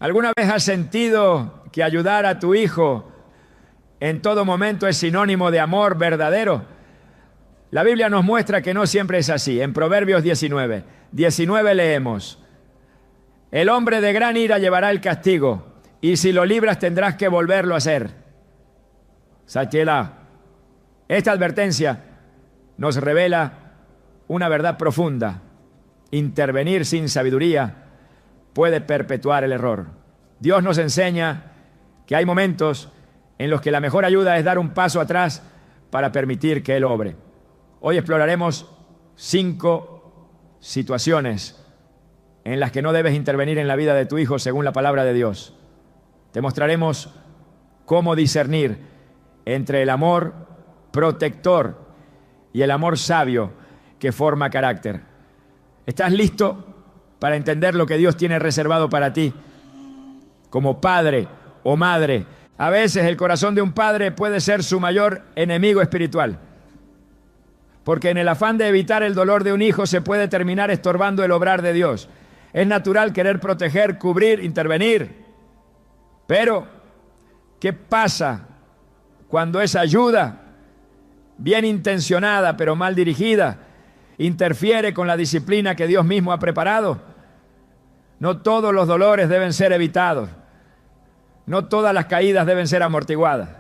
¿Alguna vez has sentido que ayudar a tu hijo en todo momento es sinónimo de amor verdadero? La Biblia nos muestra que no siempre es así. En Proverbios 19 leemos: el hombre de gran ira llevará el castigo, y si lo libras tendrás que volverlo a hacer. Sachela. Esta advertencia nos revela una verdad profunda. Intervenir sin sabiduría puede perpetuar el error. Dios nos enseña que hay momentos en los que la mejor ayuda es dar un paso atrás para permitir que Él obre. Hoy exploraremos 5 situaciones en las que no debes intervenir en la vida de tu hijo según la palabra de Dios. Te mostraremos cómo discernir entre el amor protector y el amor sabio que forma carácter. ¿Estás listo para entender lo que Dios tiene reservado para ti como padre o madre? A veces el corazón de un padre puede ser su mayor enemigo espiritual, porque en el afán de evitar el dolor de un hijo se puede terminar estorbando el obrar de Dios. Es natural querer proteger, cubrir, intervenir. Pero, ¿qué pasa cuando esa ayuda, bien intencionada pero mal dirigida, interfiere con la disciplina que Dios mismo ha preparado? No todos los dolores deben ser evitados. No todas las caídas deben ser amortiguadas.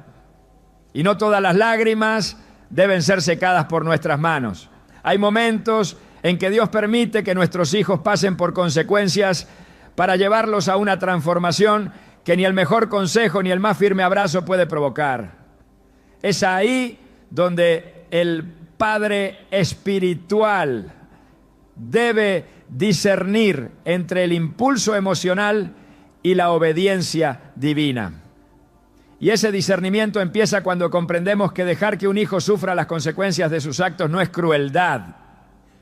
Y no todas las lágrimas deben ser secadas por nuestras manos. Hay momentos en que Dios permite que nuestros hijos pasen por consecuencias para llevarlos a una transformación que ni el mejor consejo ni el más firme abrazo puede provocar. Es ahí donde el padre espiritual debe discernir entre el impulso emocional y la obediencia divina. Y ese discernimiento empieza cuando comprendemos que dejar que un hijo sufra las consecuencias de sus actos no es crueldad,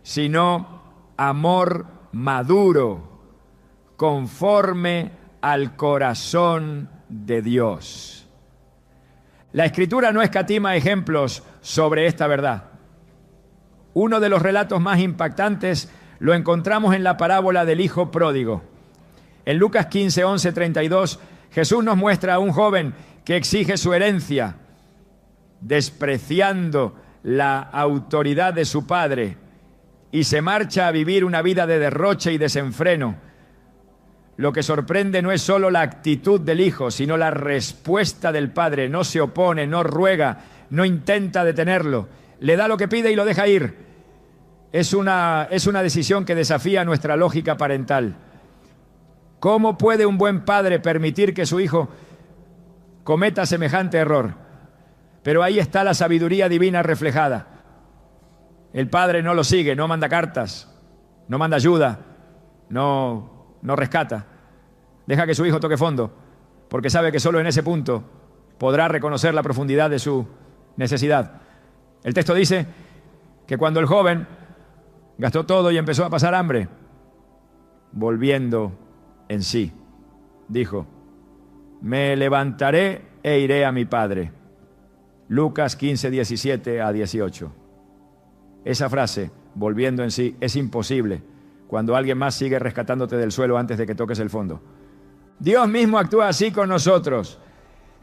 sino amor maduro, conforme al corazón de Dios. La Escritura no escatima ejemplos sobre esta verdad. Uno de los relatos más impactantes lo encontramos en la parábola del hijo pródigo. En Lucas 15, 11, 32, Jesús nos muestra a un joven que exige su herencia, despreciando la autoridad de su padre, y se marcha a vivir una vida de derroche y desenfreno. Lo que sorprende no es solo la actitud del hijo, sino la respuesta del padre. No se opone, no ruega, no intenta detenerlo. Le da lo que pide y lo deja ir. Es una decisión que desafía nuestra lógica parental. ¿Cómo puede un buen padre permitir que su hijo cometa semejante error? Pero ahí está la sabiduría divina reflejada. El padre no lo sigue, no manda cartas, no manda ayuda, no rescata. Deja que su hijo toque fondo, porque sabe que solo en ese punto podrá reconocer la profundidad de su necesidad. El texto dice que cuando el joven gastó todo y empezó a pasar hambre, volviendo en sí, dijo: me levantaré e iré a mi padre. Lucas 15, 17 a 18. Esa frase, volviendo en sí, es imposible cuando alguien más sigue rescatándote del suelo antes de que toques el fondo. Dios mismo actúa así con nosotros.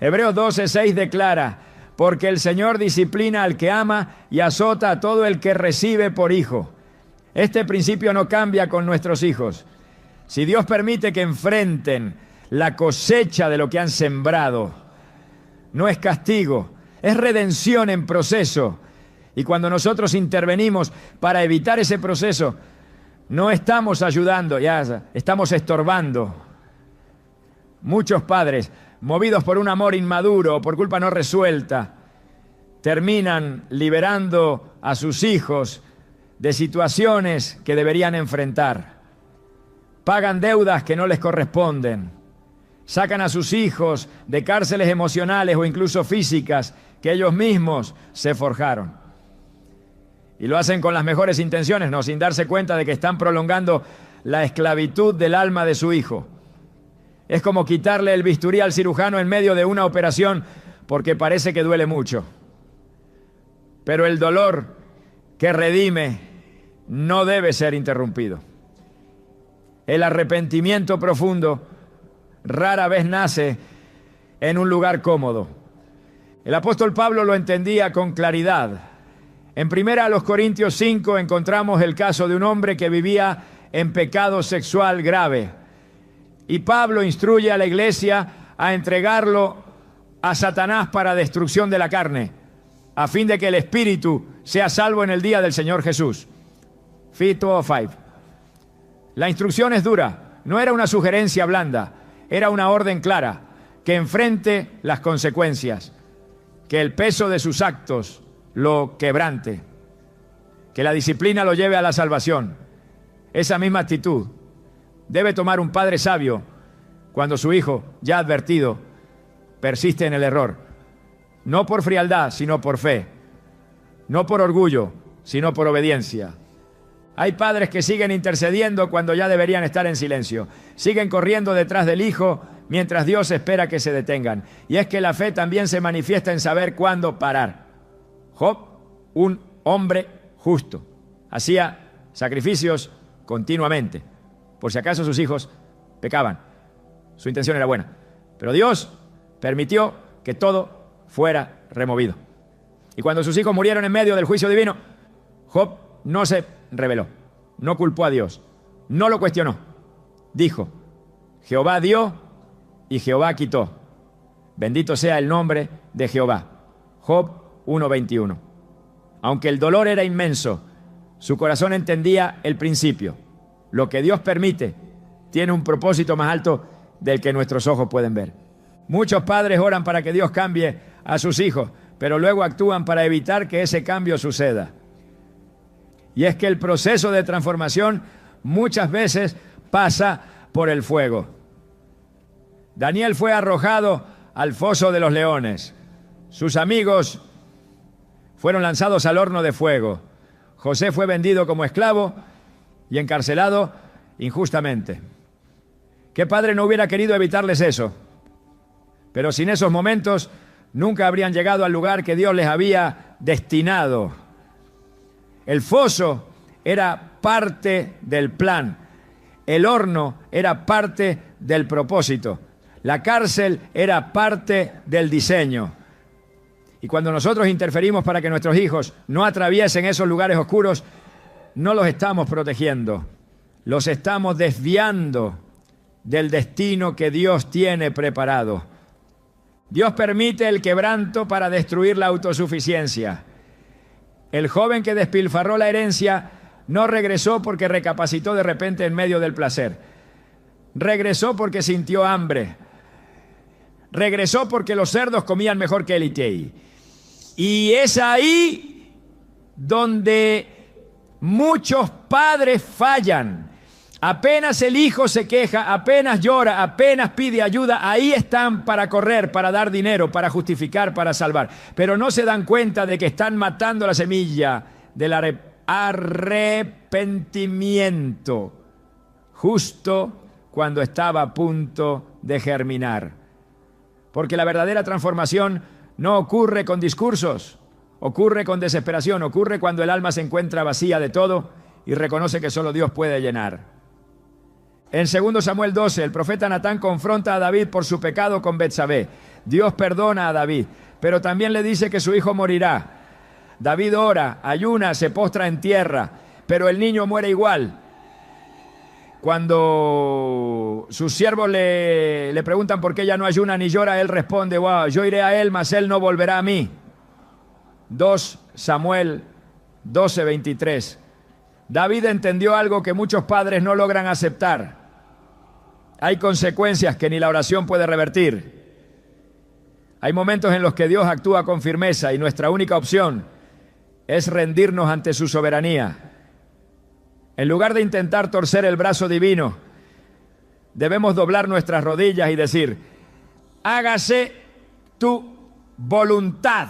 Hebreos 12, 6 declara: porque el Señor disciplina al que ama y azota a todo el que recibe por hijo. Este principio no cambia con nuestros hijos. Si Dios permite que enfrenten la cosecha de lo que han sembrado, no es castigo, es redención en proceso. Y cuando nosotros intervenimos para evitar ese proceso, no estamos ayudando, ya estamos estorbando. Muchos padres, movidos por un amor inmaduro o por culpa no resuelta, terminan liberando a sus hijos de situaciones que deberían enfrentar. Pagan deudas que no les corresponden. Sacan a sus hijos de cárceles emocionales o incluso físicas que ellos mismos se forjaron. Y lo hacen con las mejores intenciones, no, sin darse cuenta de que están prolongando la esclavitud del alma de su hijo. Es como quitarle el bisturí al cirujano en medio de una operación porque parece que duele mucho. Pero el dolor que redime no debe ser interrumpido. El arrepentimiento profundo rara vez nace en un lugar cómodo. El apóstol Pablo lo entendía con claridad. En 1 Corintios 5 encontramos el caso de un hombre que vivía en pecado sexual grave. Y Pablo instruye a la iglesia a entregarlo a Satanás para destrucción de la carne, a fin de que el espíritu sea salvo en el día del Señor Jesús. Phil 2:5. La instrucción es dura, no era una sugerencia blanda, era una orden clara, que enfrente las consecuencias, que el peso de sus actos lo quebrante, que la disciplina lo lleve a la salvación. Esa misma actitud debe tomar un padre sabio cuando su hijo, ya advertido, persiste en el error. No por frialdad, sino por fe. No por orgullo, sino por obediencia. Hay padres que siguen intercediendo cuando ya deberían estar en silencio. Siguen corriendo detrás del hijo mientras Dios espera que se detengan. Y es que la fe también se manifiesta en saber cuándo parar. Job, un hombre justo, hacía sacrificios continuamente, por si acaso sus hijos pecaban. Su intención era buena, pero Dios permitió que todo fuera removido. Y cuando sus hijos murieron en medio del juicio divino, Job no se rebeló, no culpó a Dios, no lo cuestionó. Dijo: Jehová dio y Jehová quitó. Bendito sea el nombre de Jehová. Job 1:21. Aunque el dolor era inmenso, su corazón entendía el principio. Lo que Dios permite tiene un propósito más alto del que nuestros ojos pueden ver. Muchos padres oran para que Dios cambie a sus hijos, pero luego actúan para evitar que ese cambio suceda. Y es que el proceso de transformación muchas veces pasa por el fuego. Daniel fue arrojado al foso de los leones. Sus amigos fueron lanzados al horno de fuego. José fue vendido como esclavo y encarcelado injustamente. ¿Qué padre no hubiera querido evitarles eso? Pero sin esos momentos nunca habrían llegado al lugar que Dios les había destinado. El foso era parte del plan. El horno era parte del propósito. La cárcel era parte del diseño. Y cuando nosotros interferimos para que nuestros hijos no atraviesen esos lugares oscuros, no los estamos protegiendo, los estamos desviando del destino que Dios tiene preparado. Dios permite el quebranto para destruir la autosuficiencia. El joven que despilfarró la herencia no regresó porque recapacitó de repente en medio del placer. Regresó porque sintió hambre. Regresó porque los cerdos comían mejor que él. Y es ahí donde muchos padres fallan. Apenas el hijo se queja, apenas llora, apenas pide ayuda, ahí están para correr, para dar dinero, para justificar, para salvar. Pero no se dan cuenta de que están matando la semilla del arrepentimiento justo cuando estaba a punto de germinar. Porque la verdadera transformación no ocurre con discursos, ocurre con desesperación, ocurre cuando el alma se encuentra vacía de todo y reconoce que solo Dios puede llenar. En 2 Samuel 12, el profeta Natán confronta a David por su pecado con Betsabé. Dios perdona a David, pero también le dice que su hijo morirá. David ora, ayuna, se postra en tierra, pero el niño muere igual. Cuando sus siervos le preguntan por qué ella no ayuna ni llora, él responde: wow, yo iré a él, mas él no volverá a mí. 2 Samuel 12:23. David entendió algo que muchos padres no logran aceptar. Hay consecuencias que ni la oración puede revertir. Hay momentos en los que Dios actúa con firmeza y nuestra única opción es rendirnos ante su soberanía. En lugar de intentar torcer el brazo divino, debemos doblar nuestras rodillas y decir: hágase tu voluntad.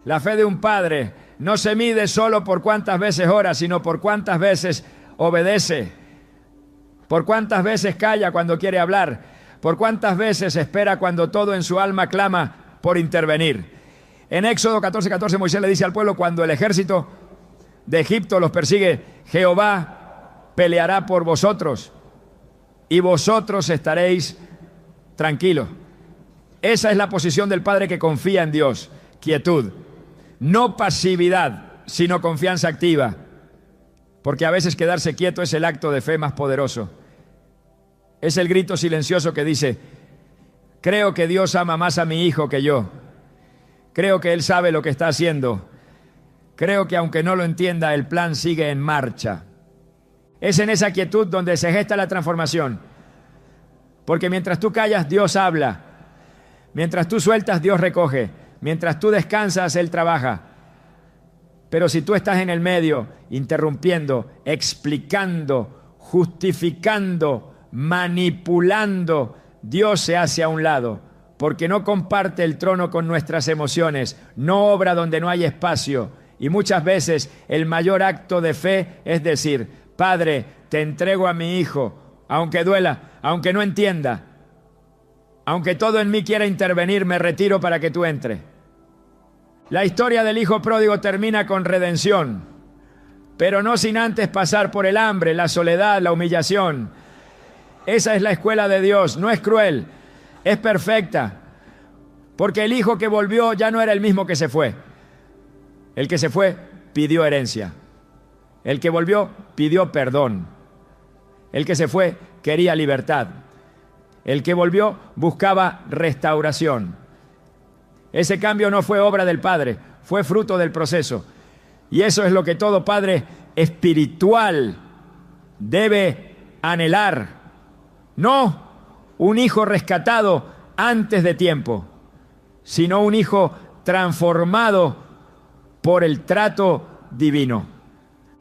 La fe de un padre no se mide solo por cuántas veces ora, sino por cuántas veces obedece, por cuántas veces calla cuando quiere hablar, por cuántas veces espera cuando todo en su alma clama por intervenir. En Éxodo 14:14 Moisés le dice al pueblo: cuando el ejército de Egipto los persigue, Jehová peleará por vosotros y vosotros estaréis tranquilo. Esa es la posición del padre que confía en Dios, quietud. No pasividad, sino confianza activa. Porque a veces quedarse quieto es el acto de fe más poderoso. Es el grito silencioso que dice: creo que Dios ama más a mi hijo que yo. Creo que Él sabe lo que está haciendo. Creo que aunque no lo entienda, el plan sigue en marcha. Es en esa quietud donde se gesta la transformación. Porque mientras tú callas, Dios habla. Mientras tú sueltas, Dios recoge. Mientras tú descansas, Él trabaja. Pero si tú estás en el medio, interrumpiendo, explicando, justificando, manipulando, Dios se hace a un lado, porque no comparte el trono con nuestras emociones, no obra donde no hay espacio. Y muchas veces el mayor acto de fe es decir: Padre, te entrego a mi hijo, aunque duela, aunque no entienda, aunque todo en mí quiera intervenir, me retiro para que tú entres. La historia del hijo pródigo termina con redención, pero no sin antes pasar por el hambre, la soledad, la humillación. Esa es la escuela de Dios, no es cruel, es perfecta, porque el hijo que volvió ya no era el mismo que se fue. El que se fue pidió herencia, el que volvió pidió perdón, el que se fue quería libertad, el que volvió buscaba restauración. Ese cambio no fue obra del Padre, fue fruto del proceso. Y eso es lo que todo padre espiritual debe anhelar. No un hijo rescatado antes de tiempo, sino un hijo transformado por el trato divino.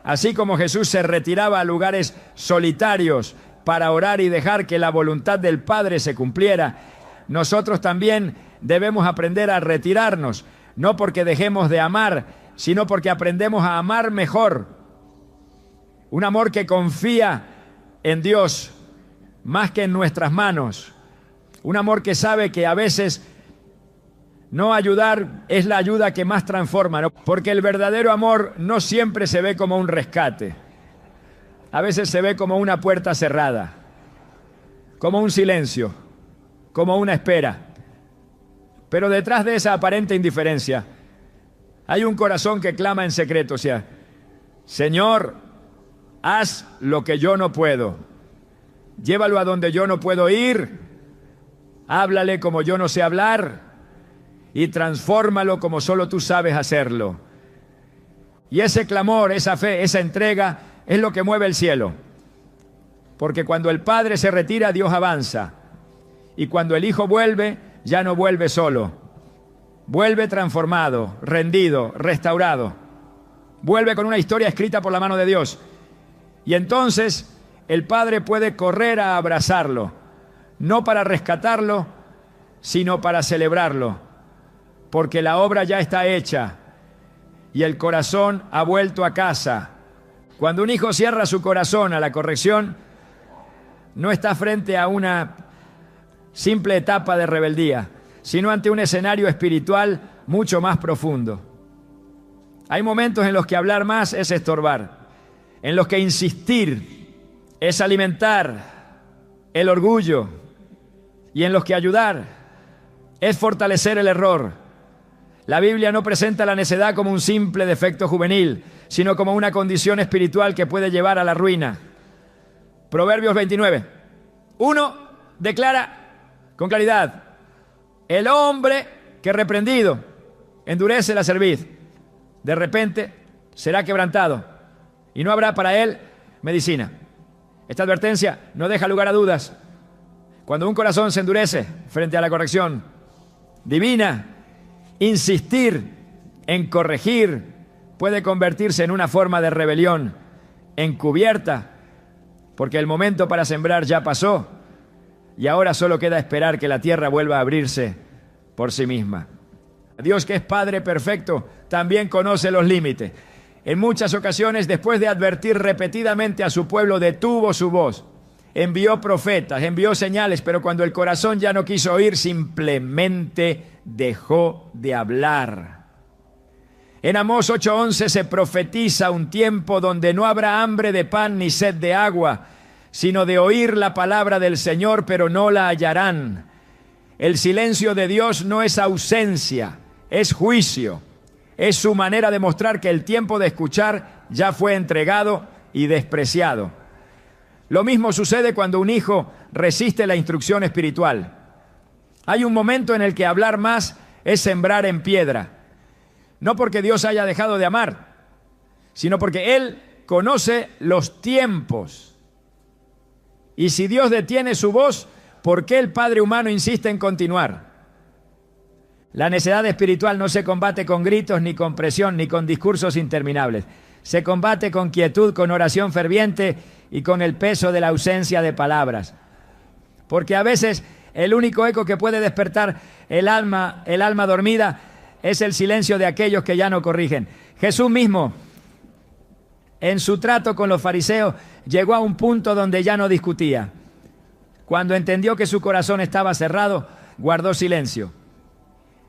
Así como Jesús se retiraba a lugares solitarios para orar y dejar que la voluntad del Padre se cumpliera, nosotros también debemos aprender a retirarnos, no porque dejemos de amar, sino porque aprendemos a amar mejor. Un amor que confía en Dios más que en nuestras manos. Un amor que sabe que a veces no ayudar es la ayuda que más transforma, ¿no? Porque el verdadero amor no siempre se ve como un rescate. A veces se ve como una puerta cerrada, como un silencio, como una espera. Pero detrás de esa aparente indiferencia hay un corazón que clama en secreto, o sea: Señor, haz lo que yo no puedo. Llévalo a donde yo no puedo ir. Háblale como yo no sé hablar. Y transfórmalo como solo tú sabes hacerlo. Y ese clamor, esa fe, esa entrega es lo que mueve el cielo. Porque cuando el Padre se retira, Dios avanza. Y cuando el Hijo vuelve, ya no vuelve solo. Vuelve transformado, rendido, restaurado. Vuelve con una historia escrita por la mano de Dios. Y entonces el Padre puede correr a abrazarlo, no para rescatarlo, sino para celebrarlo, porque la obra ya está hecha y el corazón ha vuelto a casa. Cuando un hijo cierra su corazón a la corrección, no está frente a una simple etapa de rebeldía, sino ante un escenario espiritual mucho más profundo. Hay momentos en los que hablar más es estorbar, en los que insistir es alimentar el orgullo y en los que ayudar es fortalecer el error. La Biblia no presenta la necedad como un simple defecto juvenil, sino como una condición espiritual que puede llevar a la ruina. Proverbios 29. 1 declara con claridad: el hombre que reprendido endurece la cerviz, de repente será quebrantado y no habrá para él medicina. Esta advertencia no deja lugar a dudas. Cuando un corazón se endurece frente a la corrección divina, insistir en corregir puede convertirse en una forma de rebelión encubierta, porque el momento para sembrar ya pasó y ahora solo queda esperar que la tierra vuelva a abrirse por sí misma. Dios, que es Padre perfecto, también conoce los límites. En muchas ocasiones, después de advertir repetidamente a su pueblo, detuvo su voz, envió profetas, envió señales, pero cuando el corazón ya no quiso oír, simplemente dejó de hablar. En Amós 8:11 se profetiza un tiempo donde no habrá hambre de pan ni sed de agua, sino de oír la palabra del Señor, pero no la hallarán. El silencio de Dios no es ausencia, es juicio. Es su manera de mostrar que el tiempo de escuchar ya fue entregado y despreciado. Lo mismo sucede cuando un hijo resiste la instrucción espiritual. Hay un momento en el que hablar más es sembrar en piedra. No porque Dios haya dejado de amar, sino porque Él conoce los tiempos. Y si Dios detiene su voz, ¿por qué el Padre humano insiste en continuar? La necedad espiritual no se combate con gritos, ni con presión, ni con discursos interminables. Se combate con quietud, con oración ferviente y con el peso de la ausencia de palabras. Porque a veces el único eco que puede despertar el alma dormida es el silencio de aquellos que ya no corrigen. Jesús mismo, en su trato con los fariseos, llegó a un punto donde ya no discutía. Cuando entendió que su corazón estaba cerrado, guardó silencio.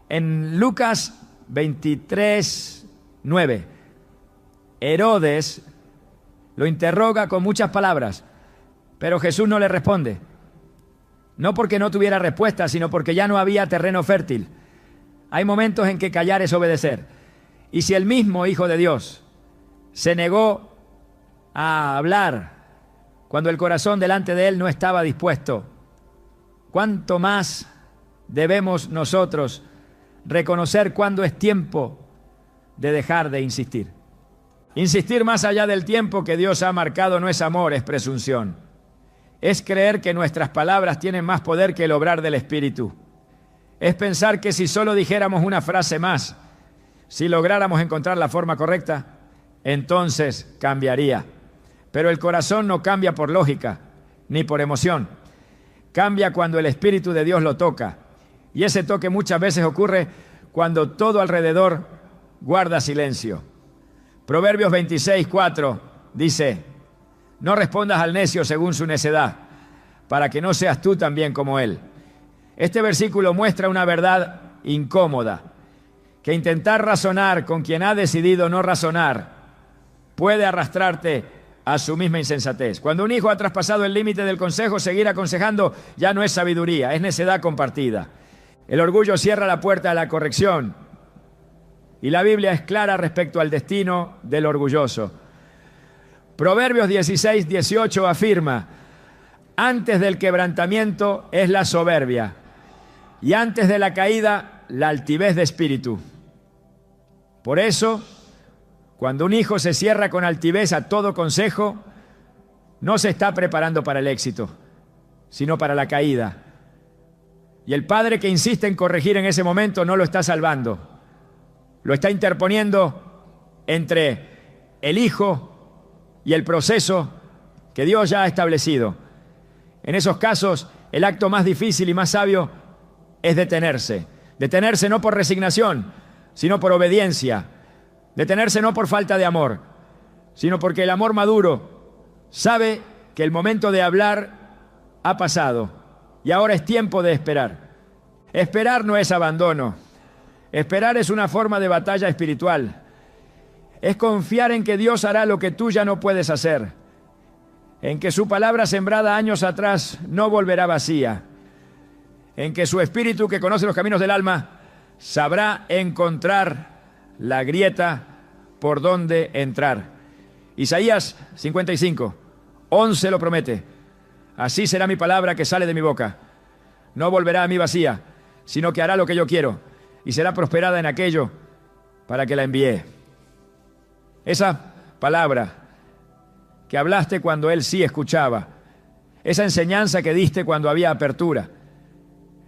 En Lucas 23:9, Herodes lo interroga con muchas palabras, pero Jesús no le responde. No porque no tuviera respuesta, sino porque ya no había terreno fértil. Hay momentos en que callar es obedecer. Y si el mismo Hijo de Dios se negó a hablar cuando el corazón delante de Él no estaba dispuesto, ¿cuánto más debemos nosotros reconocer cuándo es tiempo de dejar de insistir? Insistir más allá del tiempo que Dios ha marcado no es amor, es presunción. Es creer que nuestras palabras tienen más poder que el obrar del Espíritu. Es pensar que si solo dijéramos una frase más, si lográramos encontrar la forma correcta, entonces cambiaría. Pero el corazón no cambia por lógica, ni por emoción. Cambia cuando el Espíritu de Dios lo toca. Y ese toque muchas veces ocurre cuando todo alrededor guarda silencio. Proverbios 26:4 dice: no respondas al necio según su necedad, para que no seas tú también como él. Este versículo muestra una verdad incómoda, que intentar razonar con quien ha decidido no razonar puede arrastrarte a su misma insensatez. Cuando un hijo ha traspasado el límite del consejo, seguir aconsejando ya no es sabiduría, es necedad compartida. El orgullo cierra la puerta a la corrección, y la Biblia es clara respecto al destino del orgulloso. Proverbios 16:18 afirma: antes del quebrantamiento es la soberbia, y antes de la caída la altivez de espíritu. Por eso, cuando un hijo se cierra con altivez a todo consejo, no se está preparando para el éxito, sino para la caída. Y el padre que insiste en corregir en ese momento no lo está salvando. Lo está interponiendo entre el hijo y el proceso que Dios ya ha establecido. En esos casos, el acto más difícil y más sabio es detenerse. Detenerse no por resignación, sino por obediencia. Detenerse no por falta de amor, sino porque el amor maduro sabe que el momento de hablar ha pasado y ahora es tiempo de esperar. Esperar no es abandono. Esperar es una forma de batalla espiritual. Es confiar en que Dios hará lo que tú ya no puedes hacer, en que su palabra sembrada años atrás no volverá vacía, en que su Espíritu, que conoce los caminos del alma, sabrá encontrar la grieta por donde entrar. Isaías 55:11 lo promete: así será mi palabra que sale de mi boca. No volverá a mí vacía, sino que hará lo que yo quiero, y será prosperada en aquello para que la envié. Esa palabra que hablaste cuando Él sí escuchaba, esa enseñanza que diste cuando había apertura,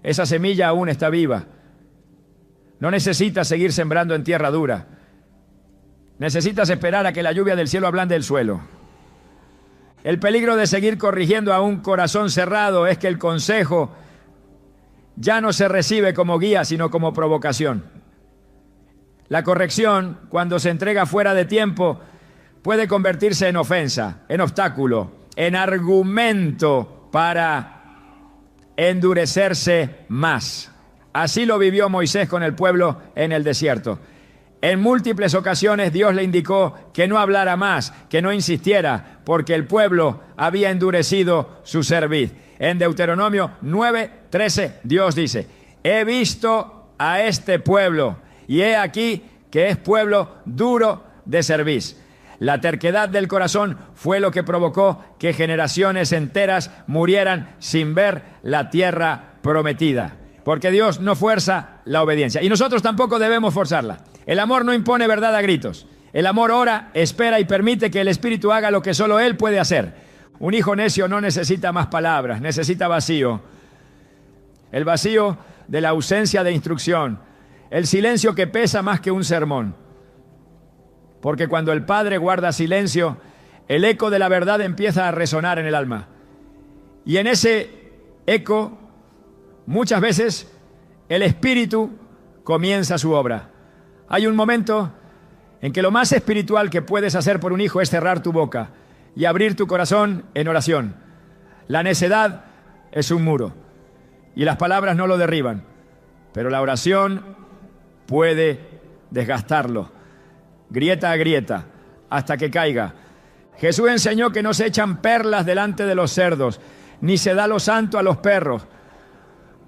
esa semilla aún está viva. No necesitas seguir sembrando en tierra dura. Necesitas esperar a que la lluvia del cielo ablande el suelo. El peligro de seguir corrigiendo a un corazón cerrado es que el consejo ya no se recibe como guía, sino como provocación. La corrección, cuando se entrega fuera de tiempo, puede convertirse en ofensa, en obstáculo, en argumento para endurecerse más. Así lo vivió Moisés con el pueblo en el desierto. En múltiples ocasiones Dios le indicó que no hablara más, que no insistiera, porque el pueblo había endurecido su cerviz. En Deuteronomio 9:13 Dios dice: he visto a este pueblo, y he aquí que es pueblo duro de cerviz. La terquedad del corazón fue lo que provocó que generaciones enteras murieran sin ver la tierra prometida. Porque Dios no fuerza la obediencia, y nosotros tampoco debemos forzarla. El amor no impone verdad a gritos. El amor ora, espera y permite que el Espíritu haga lo que solo Él puede hacer. Un hijo necio no necesita más palabras, necesita vacío. El vacío de la ausencia de instrucción. El silencio que pesa más que un sermón. Porque cuando el Padre guarda silencio, el eco de la verdad empieza a resonar en el alma. Y en ese eco, muchas veces, el Espíritu comienza su obra. Hay un momento en que lo más espiritual que puedes hacer por un hijo es cerrar tu boca y abrir tu corazón en oración. La necedad es un muro y las palabras no lo derriban, pero la oración puede desgastarlo, grieta a grieta, hasta que caiga. Jesús enseñó que no se echan perlas delante de los cerdos, ni se da lo santo a los perros,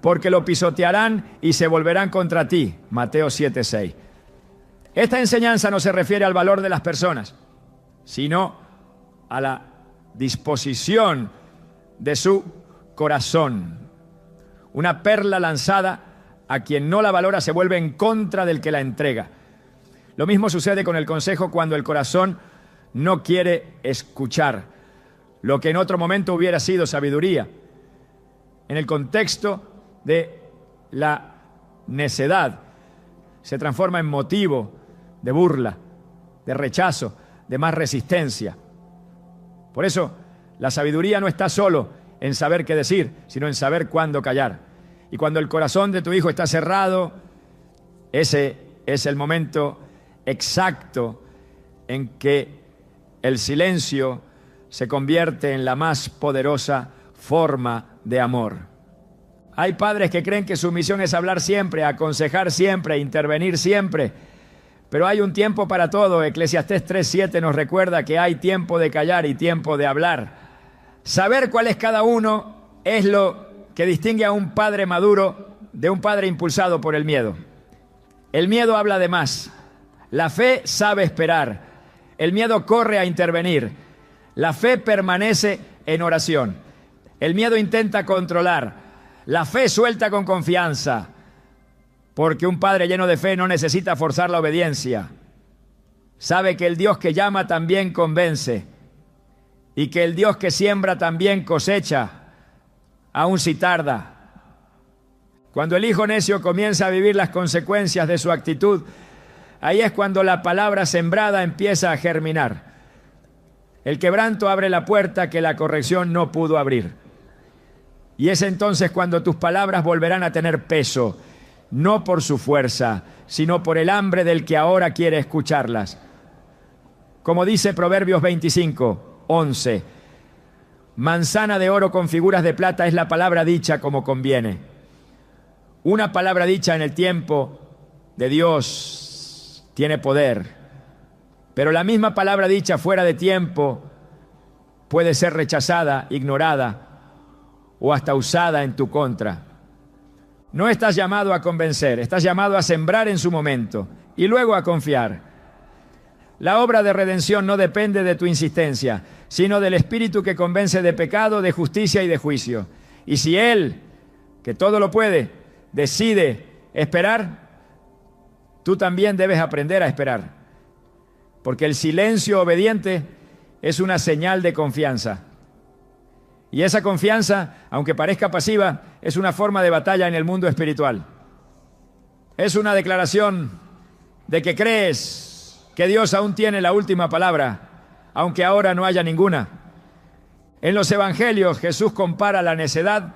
porque lo pisotearán y se volverán contra ti. Mateo 7:6. Esta enseñanza no se refiere al valor de las personas, sino a la disposición de su corazón. Una perla lanzada a quien no la valora se vuelve en contra del que la entrega. Lo mismo sucede con el consejo cuando el corazón no quiere escuchar lo que en otro momento hubiera sido sabiduría. En el contexto de la necedad se transforma en motivo de burla, de rechazo, de más resistencia. Por eso, la sabiduría no está solo en saber qué decir, sino en saber cuándo callar. Y cuando el corazón de tu hijo está cerrado, ese es el momento exacto en que el silencio se convierte en la más poderosa forma de amor. Hay padres que creen que su misión es hablar siempre, aconsejar siempre, intervenir siempre. Pero hay un tiempo para todo. Eclesiastés 3:7 nos recuerda que hay tiempo de callar y tiempo de hablar. Saber cuál es cada uno es lo que distingue a un padre maduro de un padre impulsado por el miedo. El miedo habla de más. La fe sabe esperar. El miedo corre a intervenir. La fe permanece en oración. El miedo intenta controlar. La fe suelta con confianza. Porque un padre lleno de fe no necesita forzar la obediencia. Sabe que el Dios que llama también convence. Y que el Dios que siembra también cosecha, aun si tarda. Cuando el hijo necio comienza a vivir las consecuencias de su actitud, ahí es cuando la palabra sembrada empieza a germinar. El quebranto abre la puerta que la corrección no pudo abrir. Y es entonces cuando tus palabras volverán a tener peso, no por su fuerza, sino por el hambre del que ahora quiere escucharlas. Como dice Proverbios 25:11, manzana de oro con figuras de plata es la palabra dicha como conviene. Una palabra dicha en el tiempo de Dios tiene poder, pero la misma palabra dicha fuera de tiempo puede ser rechazada, ignorada o hasta usada en tu contra. No estás llamado a convencer, estás llamado a sembrar en su momento y luego a confiar. La obra de redención no depende de tu insistencia, sino del Espíritu que convence de pecado, de justicia y de juicio. Y si Él, que todo lo puede, decide esperar, tú también debes aprender a esperar. Porque el silencio obediente es una señal de confianza. Y esa confianza, aunque parezca pasiva, es una forma de batalla en el mundo espiritual. Es una declaración de que crees que Dios aún tiene la última palabra, aunque ahora no haya ninguna. En los evangelios Jesús compara la necedad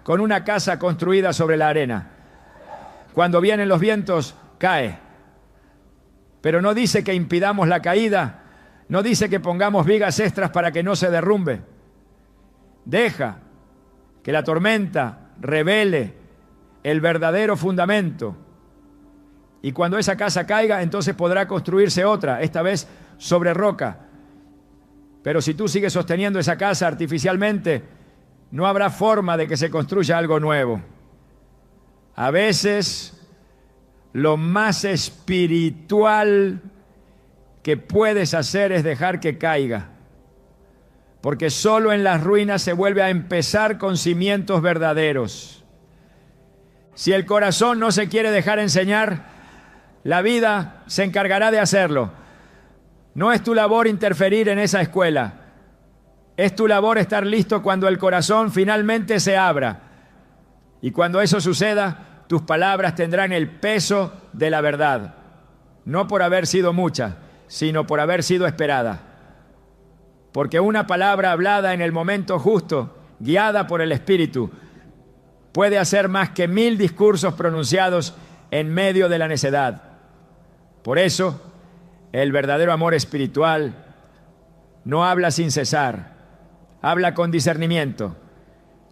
con una casa construida sobre la arena. Cuando vienen los vientos, cae. Pero no dice que impidamos la caída, no dice que pongamos vigas extras para que no se derrumbe. Deja que la tormenta revele el verdadero fundamento. Y cuando esa casa caiga, entonces podrá construirse otra, esta vez sobre roca. Pero si tú sigues sosteniendo esa casa artificialmente, no habrá forma de que se construya algo nuevo. A veces lo más espiritual que puedes hacer es dejar que caiga, porque solo en las ruinas se vuelve a empezar con cimientos verdaderos. Si el corazón no se quiere dejar enseñar, la vida se encargará de hacerlo. No es tu labor interferir en esa escuela. Es tu labor estar listo cuando el corazón finalmente se abra. Y cuando eso suceda, tus palabras tendrán el peso de la verdad. No por haber sido muchas, sino por haber sido esperada. Porque una palabra hablada en el momento justo, guiada por el Espíritu, puede hacer más que 1000 discursos pronunciados en medio de la necedad. Por eso, el verdadero amor espiritual no habla sin cesar, habla con discernimiento.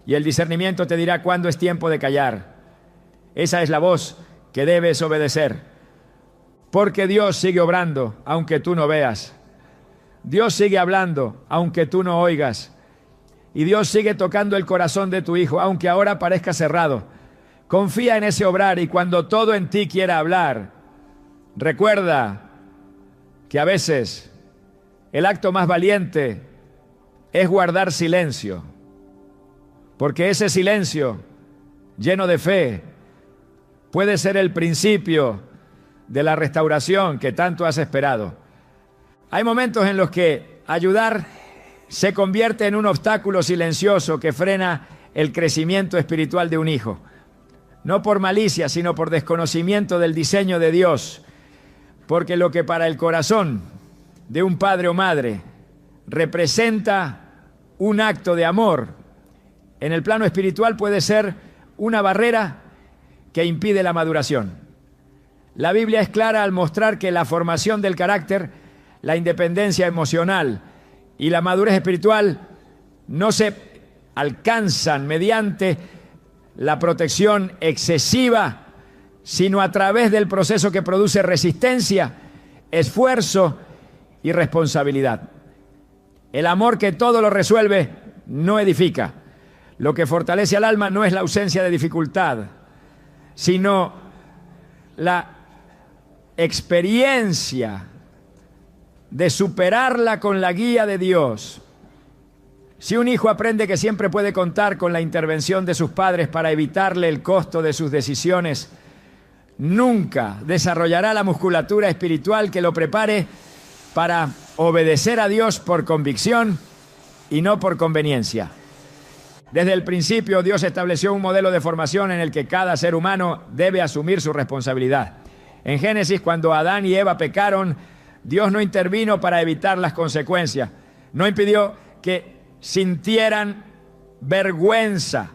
Y el discernimiento te dirá cuándo es tiempo de callar. Esa es la voz que debes obedecer. Porque Dios sigue obrando, aunque tú no veas. Dios sigue hablando, aunque tú no oigas. Y Dios sigue tocando el corazón de tu hijo, aunque ahora parezca cerrado. Confía en ese obrar y cuando todo en ti quiera hablar, recuerda que a veces el acto más valiente es guardar silencio. Porque ese silencio, lleno de fe, puede ser el principio de la restauración que tanto has esperado. Hay momentos en los que ayudar se convierte en un obstáculo silencioso que frena el crecimiento espiritual de un hijo. No por malicia, sino por desconocimiento del diseño de Dios. Porque lo que para el corazón de un padre o madre representa un acto de amor, en el plano espiritual puede ser una barrera que impide la maduración. La Biblia es clara al mostrar que la formación del carácter, la independencia emocional y la madurez espiritual no se alcanzan mediante la protección excesiva, sino a través del proceso que produce resistencia, esfuerzo y responsabilidad. El amor que todo lo resuelve no edifica. Lo que fortalece al alma no es la ausencia de dificultad, sino la experiencia de superarla con la guía de Dios. Si un hijo aprende que siempre puede contar con la intervención de sus padres para evitarle el costo de sus decisiones, nunca desarrollará la musculatura espiritual que lo prepare para obedecer a Dios por convicción y no por conveniencia. Desde el principio, Dios estableció un modelo de formación en el que cada ser humano debe asumir su responsabilidad. En Génesis, cuando Adán y Eva pecaron, Dios no intervino para evitar las consecuencias. No impidió que sintieran vergüenza,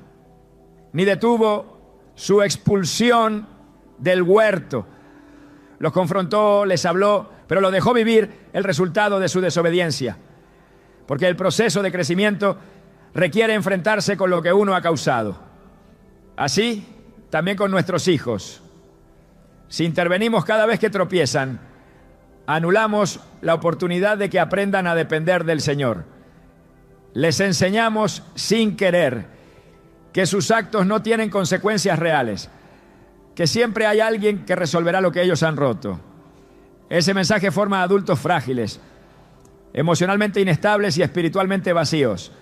ni detuvo su expulsión del huerto. Los confrontó, les habló, pero lo dejó vivir el resultado de su desobediencia. Porque el proceso de crecimiento requiere enfrentarse con lo que uno ha causado. Así, también con nuestros hijos. Si intervenimos cada vez que tropiezan, anulamos la oportunidad de que aprendan a depender del Señor. Les enseñamos sin querer que sus actos no tienen consecuencias reales, que siempre hay alguien que resolverá lo que ellos han roto. Ese mensaje forma adultos frágiles, emocionalmente inestables y espiritualmente vacíos.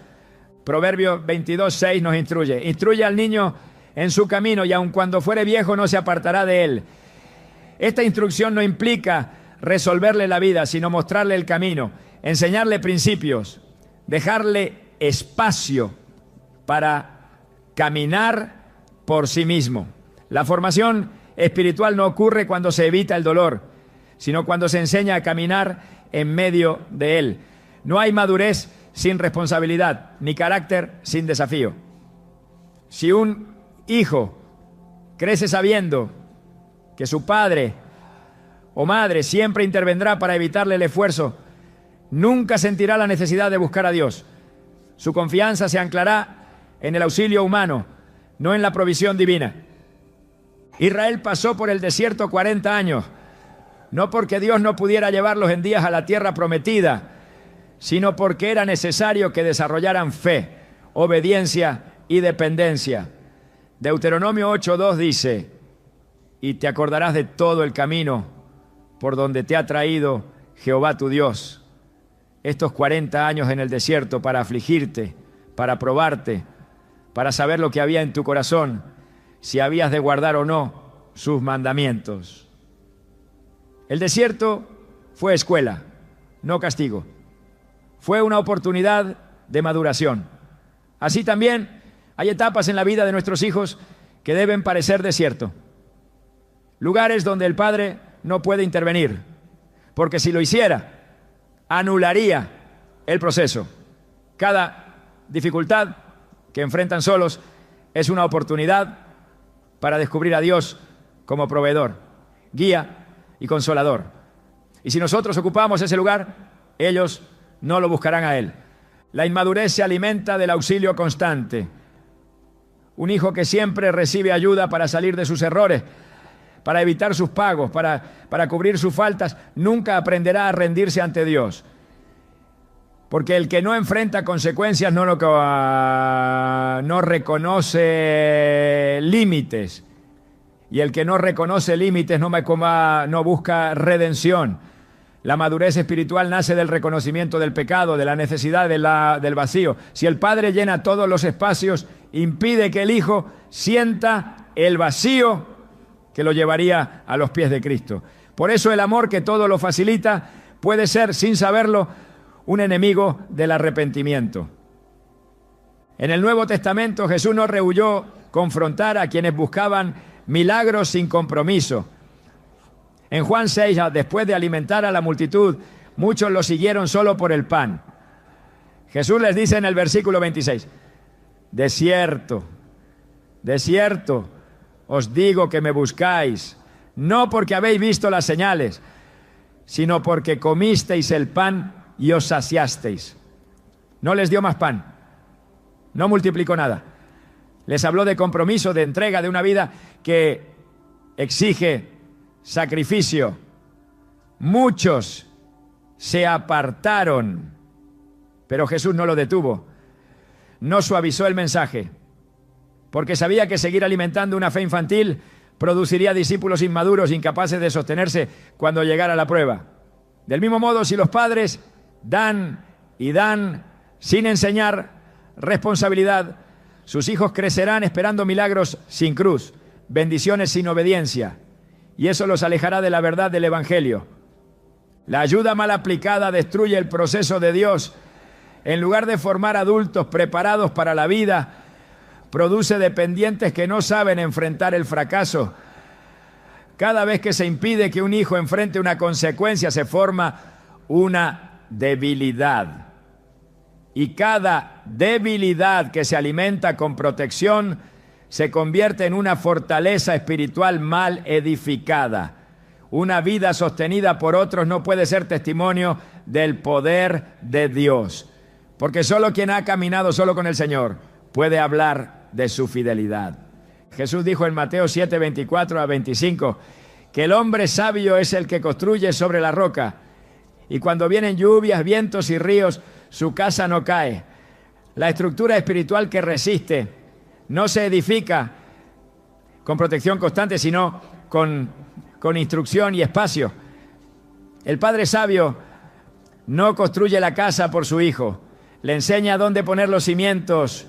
Proverbios 22:6 nos instruye. Instruye al niño en su camino y aun cuando fuere viejo no se apartará de él. Esta instrucción no implica resolverle la vida, sino mostrarle el camino, enseñarle principios, dejarle espacio para caminar por sí mismo. La formación espiritual no ocurre cuando se evita el dolor, sino cuando se enseña a caminar en medio de él. No hay madurez sin responsabilidad, ni carácter sin desafío. Si un hijo crece sabiendo que su padre o madre siempre intervendrá para evitarle el esfuerzo, nunca sentirá la necesidad de buscar a Dios. Su confianza se anclará en el auxilio humano, no en la provisión divina. Israel pasó por el desierto 40 años, no porque Dios no pudiera llevarlos en días a la tierra prometida, sino porque era necesario que desarrollaran fe, obediencia y dependencia. Deuteronomio 8:2 dice: y te acordarás de todo el camino por donde te ha traído Jehová tu Dios, estos 40 años en el desierto, para afligirte, para probarte, para saber lo que había en tu corazón, si habías de guardar o no sus mandamientos. El desierto fue escuela, no castigo. Fue una oportunidad de maduración. Así también hay etapas en la vida de nuestros hijos que deben parecer desierto. Lugares donde el padre no puede intervenir, porque si lo hiciera, anularía el proceso. Cada dificultad que enfrentan solos es una oportunidad para descubrir a Dios como proveedor, guía y consolador. Y si nosotros ocupamos ese lugar, ellos no lo buscarán a Él. La inmadurez se alimenta del auxilio constante. Un hijo que siempre recibe ayuda para salir de sus errores, para evitar sus pagos, para cubrir sus faltas, nunca aprenderá a rendirse ante Dios. Porque el que no enfrenta consecuencias no reconoce límites. Y el que no reconoce límites no busca redención. La madurez espiritual nace del reconocimiento del pecado, de la necesidad del vacío. Si el padre llena todos los espacios, impide que el hijo sienta el vacío que lo llevaría a los pies de Cristo. Por eso el amor que todo lo facilita puede ser, sin saberlo, un enemigo del arrepentimiento. En el Nuevo Testamento Jesús no rehuyó confrontar a quienes buscaban milagros sin compromiso. En Juan 6, después de alimentar a la multitud, muchos lo siguieron solo por el pan. Jesús les dice en el versículo 26, de cierto, os digo que me buscáis, no porque habéis visto las señales, sino porque comisteis el pan y os saciasteis. No les dio más pan, no multiplicó nada. Les habló de compromiso, de entrega, de una vida que exige sacrificio. Muchos se apartaron, pero Jesús no lo detuvo, no suavizó el mensaje, porque sabía que seguir alimentando una fe infantil produciría discípulos inmaduros, incapaces de sostenerse cuando llegara la prueba. Del mismo modo, si los padres dan y dan sin enseñar responsabilidad, sus hijos crecerán esperando milagros sin cruz, bendiciones sin obediencia, y eso los alejará de la verdad del Evangelio. La ayuda mal aplicada destruye el proceso de Dios. En lugar de formar adultos preparados para la vida, produce dependientes que no saben enfrentar el fracaso. Cada vez que se impide que un hijo enfrente una consecuencia, se forma una debilidad. Y cada debilidad que se alimenta con protección se convierte en una fortaleza espiritual mal edificada. Una vida sostenida por otros no puede ser testimonio del poder de Dios, porque solo quien ha caminado solo con el Señor puede hablar de su fidelidad. Jesús dijo en Mateo 7, 24 a 25, que el hombre sabio es el que construye sobre la roca, y cuando vienen lluvias, vientos y ríos, su casa no cae. La estructura espiritual que resiste no se edifica con protección constante, sino con instrucción y espacio. El padre sabio no construye la casa por su hijo, le enseña dónde poner los cimientos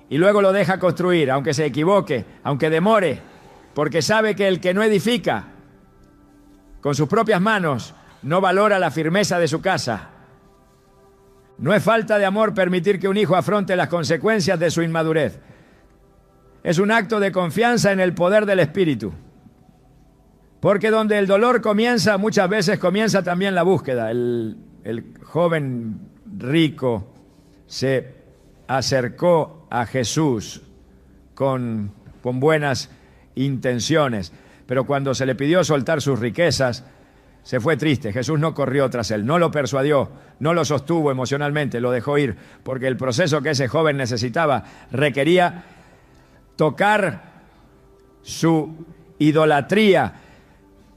y luego lo deja construir, aunque se equivoque, aunque demore, porque sabe que el que no edifica con sus propias manos no valora la firmeza de su casa. No es falta de amor permitir que un hijo afronte las consecuencias de su inmadurez. Es un acto de confianza en el poder del Espíritu. Porque donde el dolor comienza, muchas veces comienza también la búsqueda. El joven rico se acercó a Jesús con buenas intenciones, pero cuando se le pidió soltar sus riquezas, se fue triste. Jesús no corrió tras él, no lo persuadió, no lo sostuvo emocionalmente, lo dejó ir, porque el proceso que ese joven necesitaba requería tocar su idolatría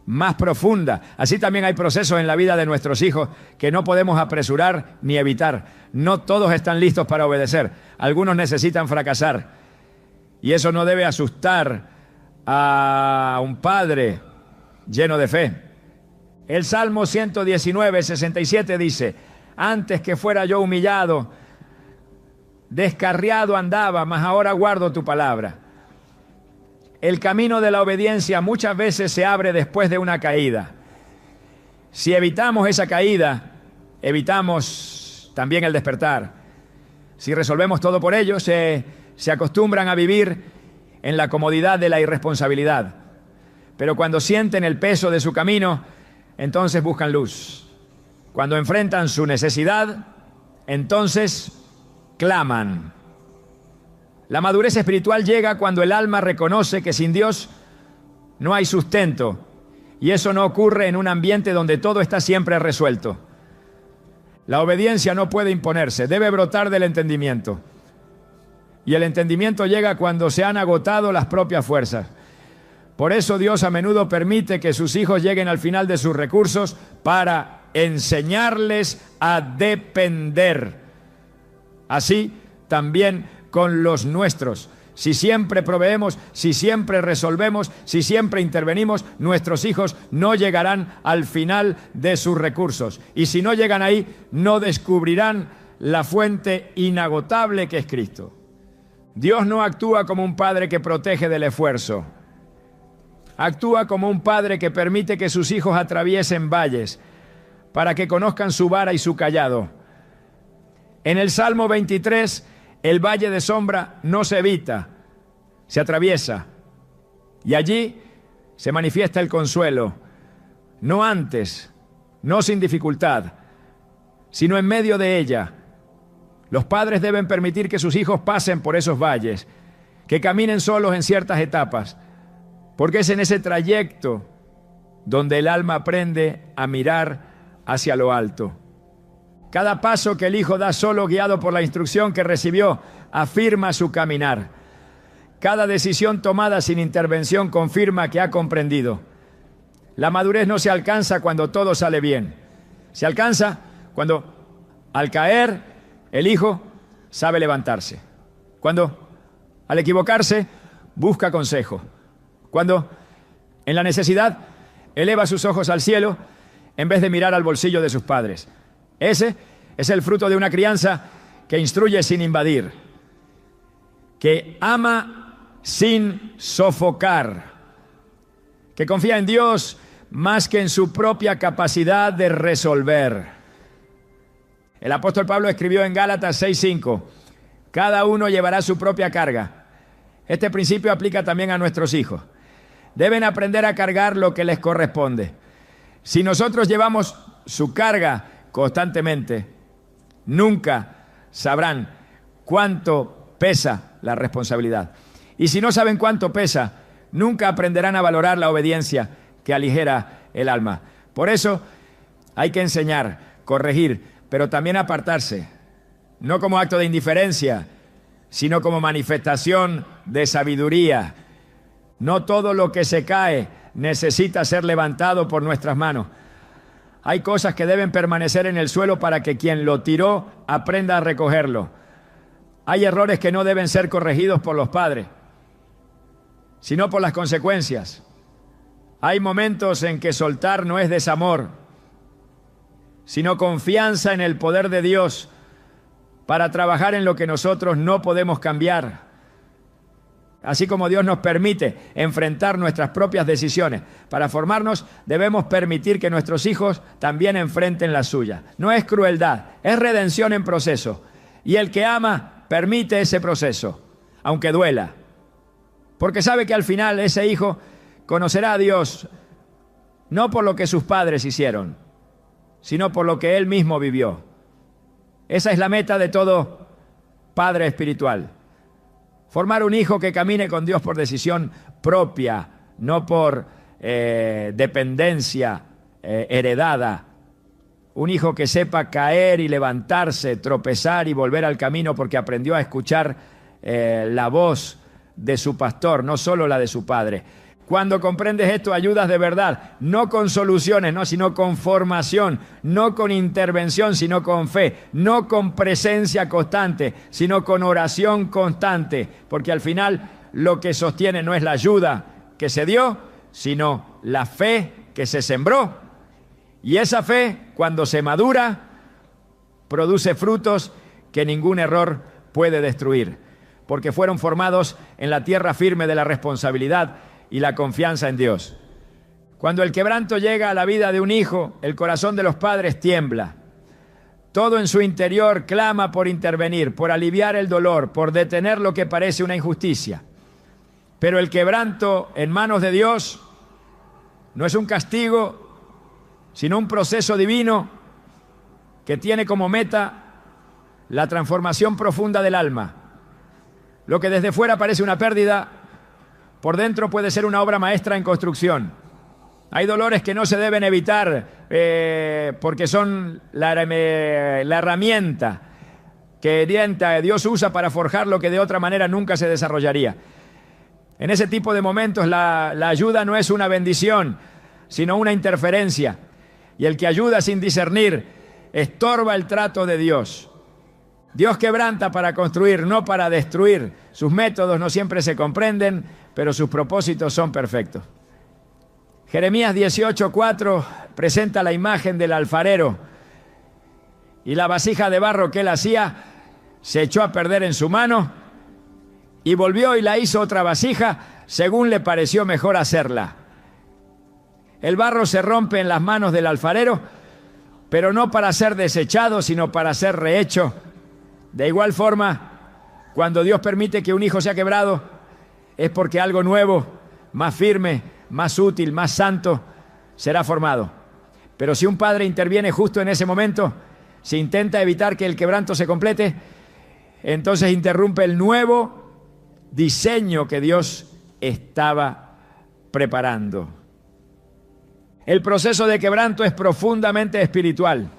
más profunda. Así también hay procesos en la vida de nuestros hijos que no podemos apresurar ni evitar. No todos están listos para obedecer. Algunos necesitan fracasar Y eso no debe asustar a un padre lleno de fe. El Salmo 119, 67 dice: antes que fuera yo humillado, descarriado andaba, mas ahora guardo tu palabra. El camino de la obediencia muchas veces se abre después de una caída. Si evitamos esa caída, evitamos también el despertar. Si resolvemos todo por ello, se acostumbran a vivir en la comodidad de la irresponsabilidad. Pero cuando sienten el peso de su camino, entonces buscan luz. Cuando enfrentan su necesidad, entonces claman. La madurez espiritual llega cuando el alma reconoce que sin Dios no hay sustento, y eso no ocurre en un ambiente donde todo está siempre resuelto. La obediencia no puede imponerse, debe brotar del entendimiento. Y el entendimiento llega cuando se han agotado las propias fuerzas. Por eso Dios a menudo permite que sus hijos lleguen al final de sus recursos para enseñarles a depender. Así también con los nuestros. Si siempre proveemos, si siempre resolvemos, si siempre intervenimos, nuestros hijos no llegarán al final de sus recursos. Y si no llegan ahí, no descubrirán la fuente inagotable que es Cristo. Dios no actúa como un padre que protege del esfuerzo. Actúa como un padre que permite que sus hijos atraviesen valles para que conozcan su vara y su cayado. En el Salmo 23, el valle de sombra no se evita, se atraviesa. Y allí se manifiesta el consuelo, no antes, no sin dificultad, sino en medio de ella. Los padres deben permitir que sus hijos pasen por esos valles, que caminen solos en ciertas etapas, porque es en ese trayecto donde el alma aprende a mirar hacia lo alto. Cada paso que el hijo da solo, guiado por la instrucción que recibió, afirma su caminar. Cada decisión tomada sin intervención confirma que ha comprendido. La madurez no se alcanza cuando todo sale bien. Se alcanza cuando, al caer, el hijo sabe levantarse. Cuando, al equivocarse, busca consejo. Cuando, en la necesidad, eleva sus ojos al cielo en vez de mirar al bolsillo de sus padres. Ese es el fruto de una crianza que instruye sin invadir, que ama sin sofocar, que confía en Dios más que en su propia capacidad de resolver. El apóstol Pablo escribió en Gálatas 6:5: cada uno llevará su propia carga. Este principio aplica también a nuestros hijos. Deben aprender a cargar lo que les corresponde. Si nosotros llevamos su carga constantemente, nunca sabrán cuánto pesa la responsabilidad. Y si no saben cuánto pesa, nunca aprenderán a valorar la obediencia que aligera el alma. Por eso hay que enseñar, corregir, pero también apartarse, no como acto de indiferencia, sino como manifestación de sabiduría. No todo lo que se cae necesita ser levantado por nuestras manos. Hay cosas que deben permanecer en el suelo para que quien lo tiró aprenda a recogerlo. Hay errores que no deben ser corregidos por los padres, sino por las consecuencias. Hay momentos en que soltar no es desamor, sino confianza en el poder de Dios para trabajar en lo que nosotros no podemos cambiar. Así como Dios nos permite enfrentar nuestras propias decisiones para formarnos, debemos permitir que nuestros hijos también enfrenten las suyas. No es crueldad, es redención en proceso. Y el que ama permite ese proceso, aunque duela, porque sabe que al final ese hijo conocerá a Dios no por lo que sus padres hicieron, sino por lo que él mismo vivió. Esa es la meta de todo padre espiritual. Formar un hijo que camine con Dios por decisión propia, no por dependencia heredada. Un hijo que sepa caer y levantarse, tropezar y volver al camino porque aprendió a escuchar la voz de su pastor, no solo la de su padre. Cuando comprendes esto, ayudas de verdad, no con soluciones, no, sino con formación, no con intervención, sino con fe, no con presencia constante, sino con oración constante, porque al final lo que sostiene no es la ayuda que se dio, sino la fe que se sembró. Y esa fe, cuando se madura, produce frutos que ningún error puede destruir, porque fueron formados en la tierra firme de la responsabilidad y la confianza en Dios. Cuando el quebranto llega a la vida de un hijo, el corazón de los padres tiembla. Todo en su interior clama por intervenir, por aliviar el dolor, por detener lo que parece una injusticia. Pero el quebranto en manos de Dios no es un castigo, sino un proceso divino que tiene como meta la transformación profunda del alma. Lo que desde fuera parece una pérdida, por dentro puede ser una obra maestra en construcción. Hay dolores que no se deben evitar porque son la herramienta que Dios usa para forjar lo que de otra manera nunca se desarrollaría. En ese tipo de momentos la ayuda no es una bendición, sino una interferencia. Y el que ayuda sin discernir estorba el trato de Dios. Dios quebranta para construir, no para destruir. Sus métodos no siempre se comprenden, pero sus propósitos son perfectos. Jeremías 18:4 presenta la imagen del alfarero, y la vasija de barro que él hacía se echó a perder en su mano, y volvió y la hizo otra vasija según le pareció mejor hacerla. El barro se rompe en las manos del alfarero, pero no para ser desechado, sino para ser rehecho. De igual forma, cuando Dios permite que un hijo sea quebrado, es porque algo nuevo, más firme, más útil, más santo, será formado. Pero si un padre interviene justo en ese momento, si intenta evitar que el quebranto se complete, entonces interrumpe el nuevo diseño que Dios estaba preparando. El proceso de quebranto es profundamente espiritual.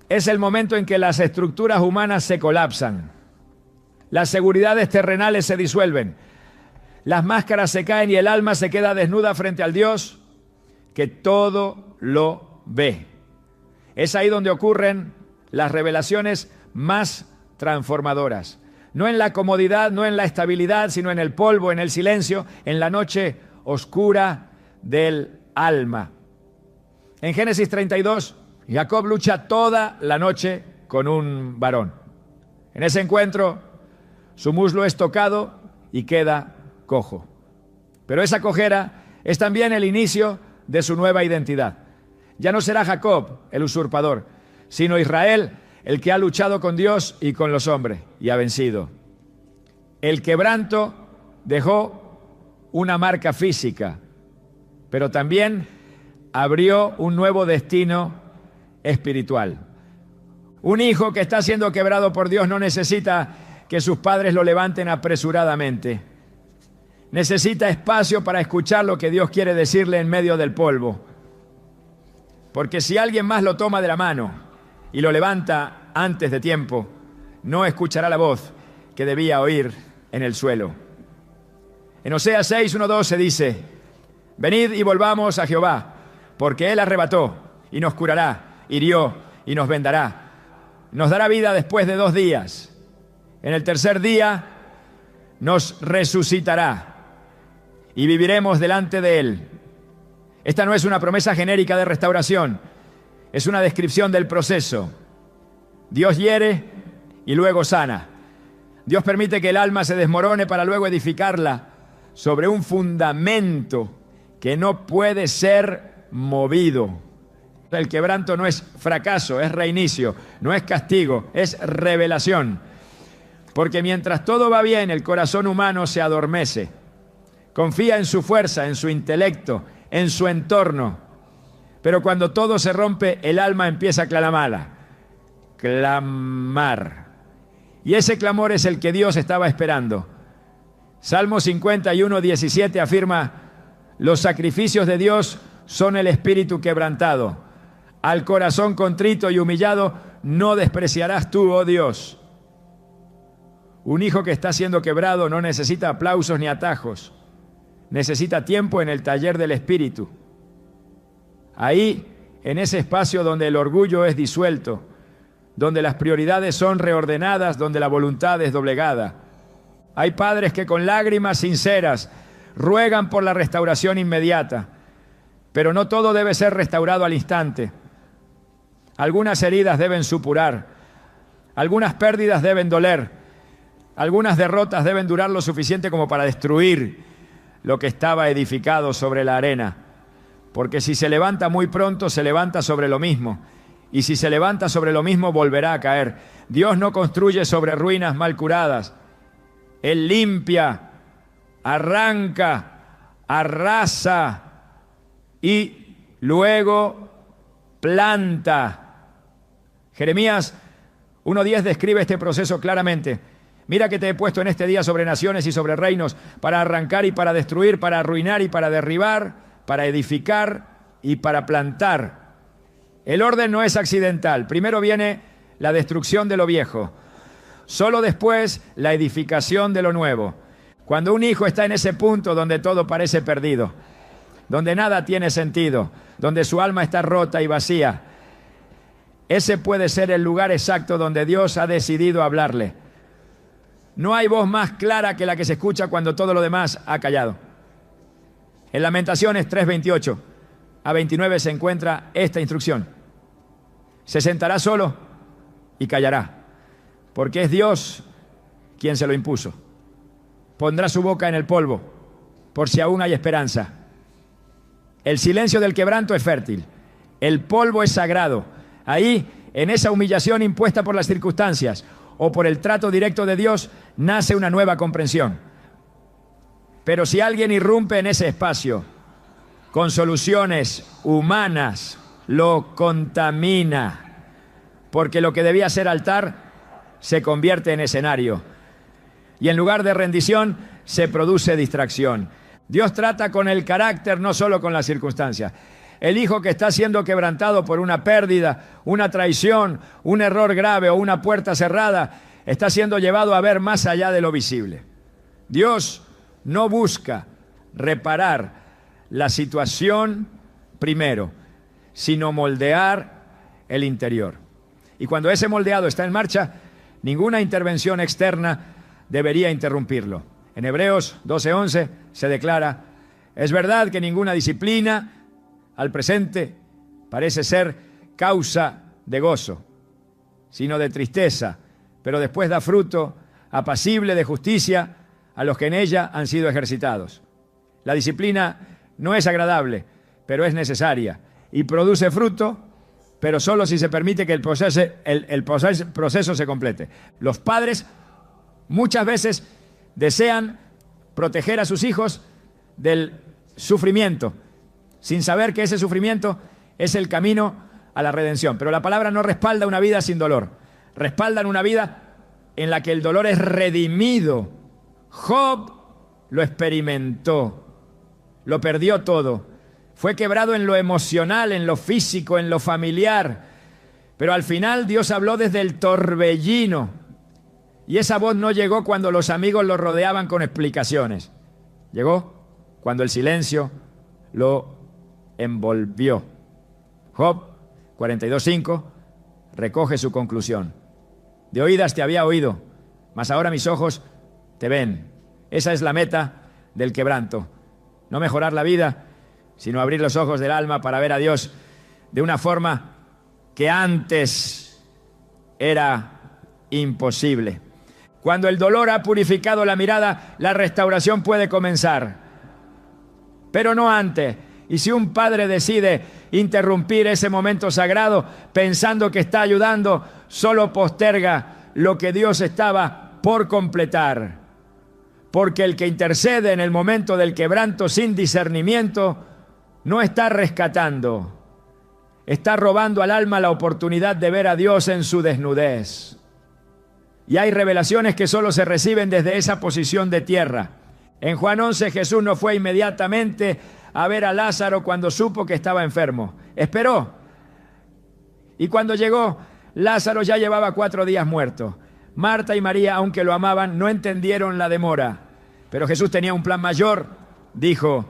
Es el momento en que las estructuras humanas se colapsan. Las seguridades terrenales se disuelven. Las máscaras se caen y el alma se queda desnuda frente al Dios que todo lo ve. Es ahí donde ocurren las revelaciones más transformadoras. No en la comodidad, no en la estabilidad, sino en el polvo, en el silencio, en la noche oscura del alma. En Génesis 32, Jacob lucha toda la noche con un varón. En ese encuentro, su muslo es tocado y queda cojo. Pero esa cojera es también el inicio de su nueva identidad. Ya no será Jacob el usurpador, sino Israel el que ha luchado con Dios y con los hombres y ha vencido. El quebranto dejó una marca física, pero también abrió un nuevo destino espiritual. Un hijo que está siendo quebrado por Dios no necesita que sus padres lo levanten apresuradamente. Necesita espacio para escuchar lo que Dios quiere decirle en medio del polvo. Porque si alguien más lo toma de la mano y lo levanta antes de tiempo, no escuchará la voz que debía oír en el suelo. En Oseas 6, 1-2 se dice: venid y volvamos a Jehová, porque Él arrebató y nos curará, hirió y nos vendará. Nos dará vida después de 2 días. En el tercer día nos resucitará y viviremos delante de Él. Esta no es una promesa genérica de restauración, es una descripción del proceso. Dios hiere y luego sana. Dios permite que el alma se desmorone para luego edificarla sobre un fundamento que no puede ser movido. El quebranto no es fracaso, es reinicio, no es castigo, es revelación. Porque mientras todo va bien, el corazón humano se adormece. Confía en su fuerza, en su intelecto, en su entorno. Pero cuando todo se rompe, el alma empieza a clamar. Y ese clamor es el que Dios estaba esperando. Salmo 51, 17 afirma: los sacrificios de Dios son el espíritu quebrantado. Al corazón contrito y humillado no despreciarás tú, oh Dios. Un hijo que está siendo quebrado no necesita aplausos ni atajos. Necesita tiempo en el taller del espíritu. Ahí, en ese espacio donde el orgullo es disuelto, donde las prioridades son reordenadas, donde la voluntad es doblegada. Hay padres que con lágrimas sinceras ruegan por la restauración inmediata, pero no todo debe ser restaurado al instante. Algunas heridas deben supurar, algunas pérdidas deben doler, algunas derrotas deben durar lo suficiente como para destruir lo que estaba edificado sobre la arena. Porque si se levanta muy pronto, se levanta sobre lo mismo. Y si se levanta sobre lo mismo, volverá a caer. Dios no construye sobre ruinas mal curadas. Él limpia, arranca, arrasa y luego planta. Jeremías 1:10 describe este proceso claramente. Mira que te he puesto en este día sobre naciones y sobre reinos, para arrancar y para destruir, para arruinar y para derribar, para edificar y para plantar. El orden no es accidental. Primero viene la destrucción de lo viejo. Solo después la edificación de lo nuevo. Cuando un hijo está en ese punto donde todo parece perdido, donde nada tiene sentido, donde su alma está rota y vacía, ese puede ser el lugar exacto donde Dios ha decidido hablarle. No hay voz más clara que la que se escucha cuando todo lo demás ha callado. En Lamentaciones 3:28 a 29 se encuentra esta instrucción. Se sentará solo y callará, porque es Dios quien se lo impuso. Pondrá su boca en el polvo, por si aún hay esperanza. El silencio del quebranto es fértil. El polvo es sagrado. Ahí, en esa humillación impuesta por las circunstancias o por el trato directo de Dios, nace una nueva comprensión. Pero si alguien irrumpe en ese espacio con soluciones humanas, lo contamina, porque lo que debía ser altar se convierte en escenario. Y en lugar de rendición, se produce distracción. Dios trata con el carácter, no solo con las circunstancias. El hijo que está siendo quebrantado por una pérdida, una traición, un error grave o una puerta cerrada, está siendo llevado a ver más allá de lo visible. Dios no busca reparar la situación primero, sino moldear el interior. Y cuando ese moldeado está en marcha, ninguna intervención externa debería interrumpirlo. En Hebreos 12:11 se declara: es verdad que ninguna disciplina al presente parece ser causa de gozo, sino de tristeza, pero después da fruto apacible de justicia a los que en ella han sido ejercitados. La disciplina no es agradable, pero es necesaria, y produce fruto, pero solo si se permite que el proceso se complete. Los padres muchas veces desean proteger a sus hijos del sufrimiento, sin saber que ese sufrimiento es el camino a la redención. Pero la palabra no respalda una vida sin dolor. Respaldan una vida en la que el dolor es redimido. Job lo experimentó, lo perdió todo. Fue quebrado en lo emocional, en lo físico, en lo familiar. Pero al final Dios habló desde el torbellino. Y esa voz no llegó cuando los amigos lo rodeaban con explicaciones. Llegó cuando el silencio lo envolvió. Job 42:5 recoge su conclusión. De oídas te había oído, mas ahora mis ojos te ven. Esa es la meta del quebranto. No mejorar la vida, sino abrir los ojos del alma para ver a Dios de una forma que antes era imposible. Cuando el dolor ha purificado la mirada, la restauración puede comenzar, pero no antes. Y si un padre decide interrumpir ese momento sagrado pensando que está ayudando, solo posterga lo que Dios estaba por completar. Porque el que intercede en el momento del quebranto sin discernimiento no está rescatando, está robando al alma la oportunidad de ver a Dios en su desnudez. Y hay revelaciones que solo se reciben desde esa posición de tierra. En Juan 11 Jesús no fue inmediatamente a ver a Lázaro cuando supo que estaba enfermo. Esperó. Y cuando llegó, Lázaro ya llevaba 4 días muerto. Marta y María, aunque lo amaban, no entendieron la demora. Pero Jesús tenía un plan mayor. Dijo: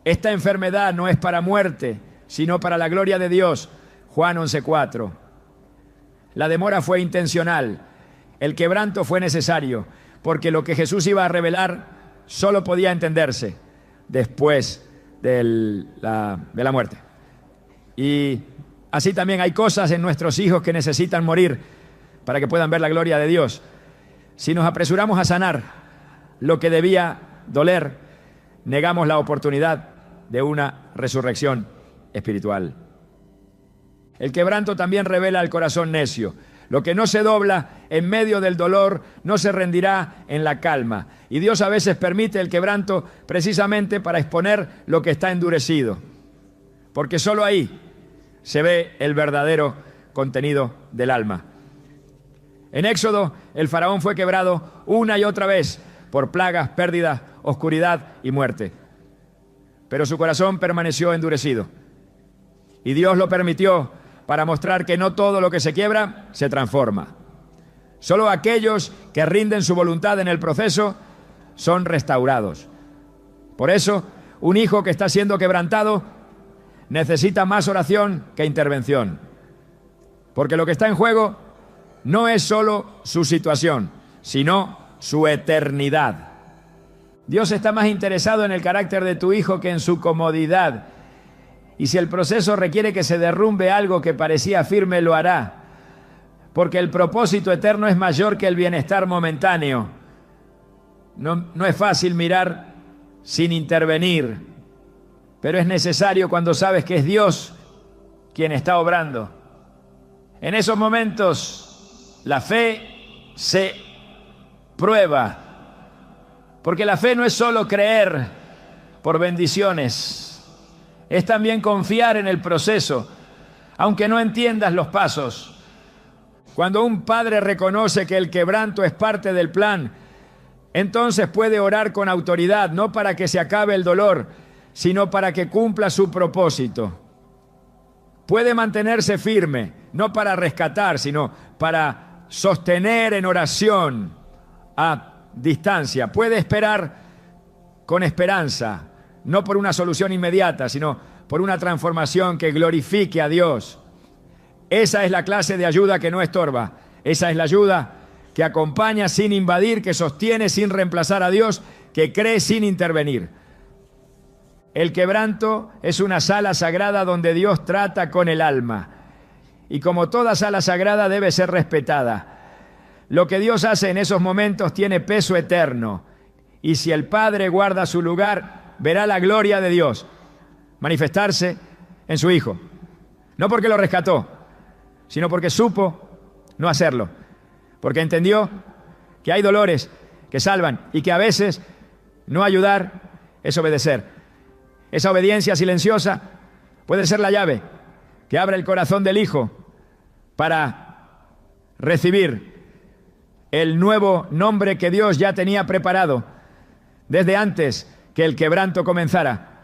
esta enfermedad no es para muerte, sino para la gloria de Dios. Juan 11:4. La demora fue intencional. El quebranto fue necesario. porque lo que Jesús iba a revelar solo podía entenderse después de la muerte. Y así también hay cosas en nuestros hijos que necesitan morir para que puedan ver la gloria de Dios. Si nos apresuramos a sanar lo que debía doler, negamos la oportunidad de una resurrección espiritual. El quebranto también revela el corazón necio. Lo que no se dobla en medio del dolor no se rendirá en la calma. Y Dios a veces permite el quebranto precisamente para exponer lo que está endurecido. Porque solo ahí se ve el verdadero contenido del alma. En Éxodo, el faraón fue quebrado una y otra vez por plagas, pérdidas, oscuridad y muerte. Pero su corazón permaneció endurecido. Y Dios lo permitió para mostrar que no todo lo que se quiebra se transforma. Solo aquellos que rinden su voluntad en el proceso son restaurados. Por eso, un hijo que está siendo quebrantado necesita más oración que intervención. Porque lo que está en juego no es solo su situación, sino su eternidad. Dios está más interesado en el carácter de tu hijo que en su comodidad. Y si el proceso requiere que se derrumbe algo que parecía firme, lo hará. Porque el propósito eterno es mayor que el bienestar momentáneo. No es fácil mirar sin intervenir, pero es necesario cuando sabes que es Dios quien está obrando. En esos momentos, la fe se prueba. Porque la fe no es solo creer por bendiciones. Es también confiar en el proceso, aunque no entiendas los pasos. Cuando un padre reconoce que el quebranto es parte del plan, entonces puede orar con autoridad, no para que se acabe el dolor, sino para que cumpla su propósito. Puede mantenerse firme, no para rescatar, sino para sostener en oración a distancia. Puede esperar con esperanza, no por una solución inmediata, sino por una transformación que glorifique a Dios. Esa es la clase de ayuda que no estorba. Esa es la ayuda que acompaña sin invadir, que sostiene sin reemplazar a Dios, que cree sin intervenir. El quebranto es una sala sagrada donde Dios trata con el alma. Y como toda sala sagrada debe ser respetada. Lo que Dios hace en esos momentos tiene peso eterno. Y si el Padre guarda su lugar, verá la gloria de Dios manifestarse en su Hijo. No porque lo rescató, sino porque supo no hacerlo. Porque entendió que hay dolores que salvan y que a veces no ayudar es obedecer. Esa obediencia silenciosa puede ser la llave que abre el corazón del Hijo para recibir el nuevo nombre que Dios ya tenía preparado desde antes que el quebranto comenzara.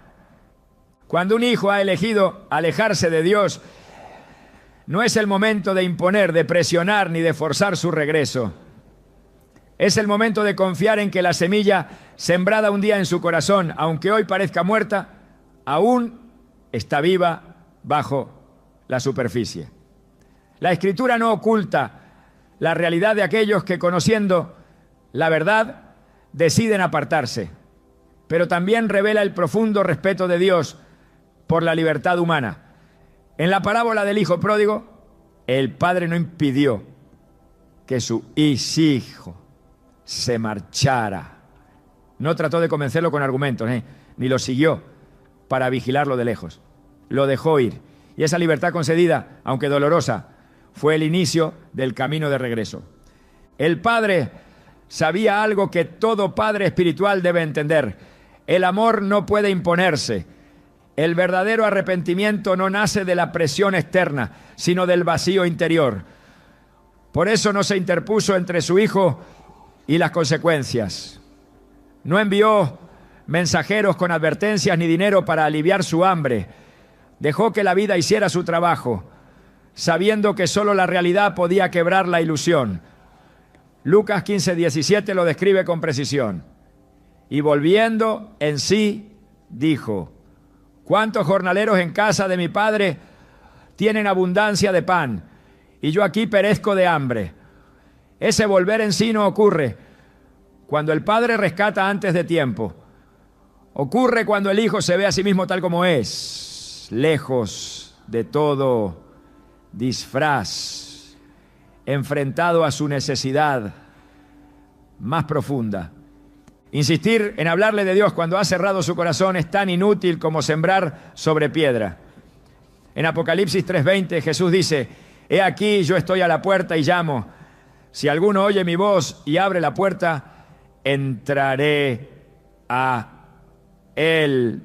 Cuando un hijo ha elegido alejarse de Dios, no es el momento de imponer, de presionar ni de forzar su regreso. Es el momento de confiar en que la semilla sembrada un día en su corazón, aunque hoy parezca muerta, aún está viva bajo la superficie. La Escritura no oculta la realidad de aquellos que, conociendo la verdad, deciden apartarse, pero también revela el profundo respeto de Dios por la libertad humana. En la parábola del hijo pródigo, el padre no impidió que su hijo se marchara. No trató de convencerlo con argumentos, ni lo siguió para vigilarlo de lejos. Lo dejó ir. Y esa libertad concedida, aunque dolorosa, fue el inicio del camino de regreso. El padre sabía algo que todo padre espiritual debe entender. El amor no puede imponerse. El verdadero arrepentimiento no nace de la presión externa, sino del vacío interior. Por eso no se interpuso entre su hijo y las consecuencias. No envió mensajeros con advertencias ni dinero para aliviar su hambre. Dejó que la vida hiciera su trabajo, sabiendo que solo la realidad podía quebrar la ilusión. Lucas 15:17 lo describe con precisión. Y volviendo en sí, dijo: ¿cuántos jornaleros en casa de mi padre tienen abundancia de pan, y yo aquí perezco de hambre? Ese volver en sí no ocurre cuando el padre rescata antes de tiempo. Ocurre cuando el hijo se ve a sí mismo tal como es, lejos de todo disfraz, enfrentado a su necesidad más profunda. Insistir en hablarle de Dios cuando ha cerrado su corazón es tan inútil como sembrar sobre piedra. En Apocalipsis 3:20 Jesús dice: he aquí, yo estoy a la puerta y llamo. Si alguno oye mi voz y abre la puerta, entraré a él.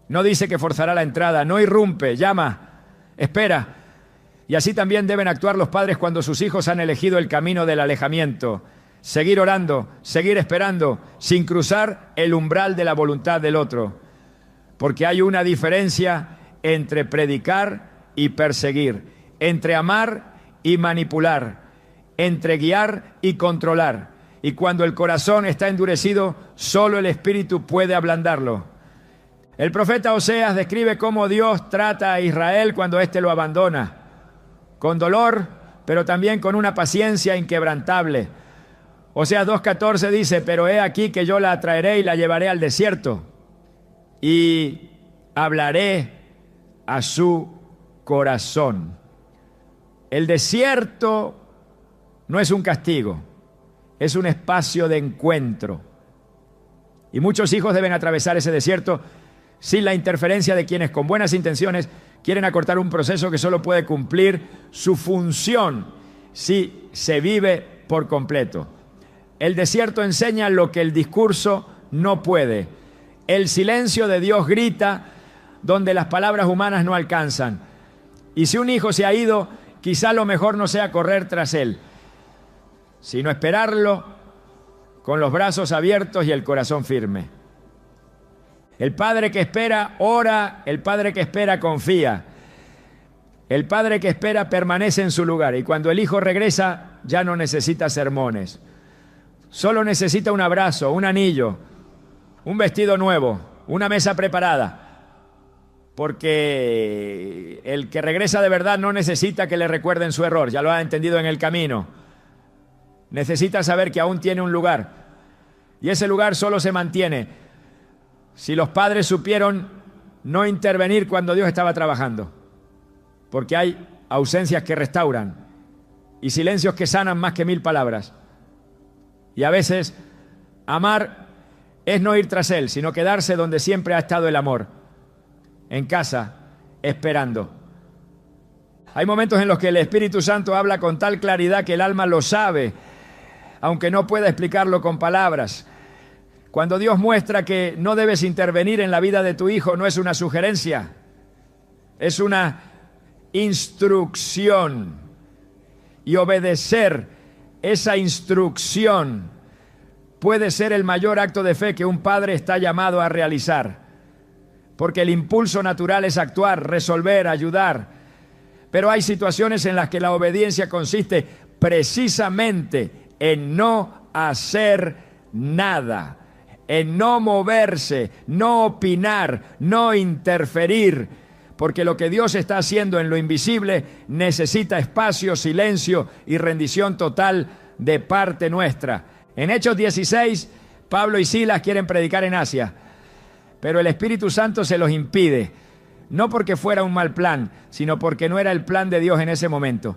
No dice que forzará la entrada, no irrumpe, llama, espera. Y así también deben actuar los padres cuando sus hijos han elegido el camino del alejamiento. Seguir orando, seguir esperando, sin cruzar el umbral de la voluntad del otro. Porque hay una diferencia entre predicar y perseguir, entre amar y manipular, entre guiar y controlar. Y cuando el corazón está endurecido, solo el Espíritu puede ablandarlo. El profeta Oseas describe cómo Dios trata a Israel cuando éste lo abandona, con dolor, pero también con una paciencia inquebrantable. Oseas 2:14 dice: pero he aquí que yo la atraeré y la llevaré al desierto, y hablaré a su corazón. El desierto no es un castigo, es un espacio de encuentro. Y muchos hijos deben atravesar ese desierto sin la interferencia de quienes con buenas intenciones quieren acortar un proceso que solo puede cumplir su función si se vive por completo. El desierto enseña lo que el discurso no puede. El silencio de Dios grita donde las palabras humanas no alcanzan. Y si un hijo se ha ido, quizá lo mejor no sea correr tras él, sino esperarlo con los brazos abiertos y el corazón firme. El padre que espera ora, el padre que espera confía. El padre que espera permanece en su lugar, y cuando el hijo regresa ya no necesita sermones. Solo necesita un abrazo, un anillo, un vestido nuevo, una mesa preparada. Porque el que regresa de verdad no necesita que le recuerden su error, ya lo ha entendido en el camino. Necesita saber que aún tiene un lugar, y ese lugar solo se mantiene si los padres supieron no intervenir cuando Dios estaba trabajando. Porque hay ausencias que restauran y silencios que sanan más que 1000 palabras. Y a veces amar es no ir tras Él, sino quedarse donde siempre ha estado el amor, en casa, esperando. Hay momentos en los que el Espíritu Santo habla con tal claridad que el alma lo sabe, aunque no pueda explicarlo con palabras. Cuando Dios muestra que no debes intervenir en la vida de tu hijo, no es una sugerencia, es una instrucción. Y obedecer esa instrucción puede ser el mayor acto de fe que un padre está llamado a realizar. Porque el impulso natural es actuar, resolver, ayudar. Pero hay situaciones en las que la obediencia consiste precisamente en no hacer nada, en no moverse, no opinar, no interferir, porque lo que Dios está haciendo en lo invisible necesita espacio, silencio y rendición total de parte nuestra. En Hechos 16, Pablo y Silas quieren predicar en Asia, pero el Espíritu Santo se los impide, no porque fuera un mal plan, sino porque no era el plan de Dios en ese momento.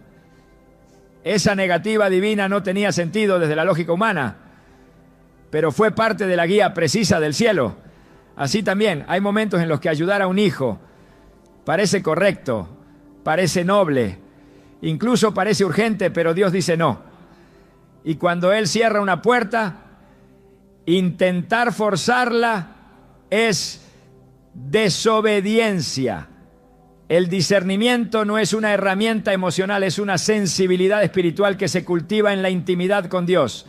Esa negativa divina no tenía sentido desde la lógica humana, pero fue parte de la guía precisa del cielo. Así también hay momentos en los que ayudar a un hijo parece correcto, parece noble, incluso parece urgente, pero Dios dice no. Y cuando Él cierra una puerta, intentar forzarla es desobediencia. El discernimiento no es una herramienta emocional, es una sensibilidad espiritual que se cultiva en la intimidad con Dios.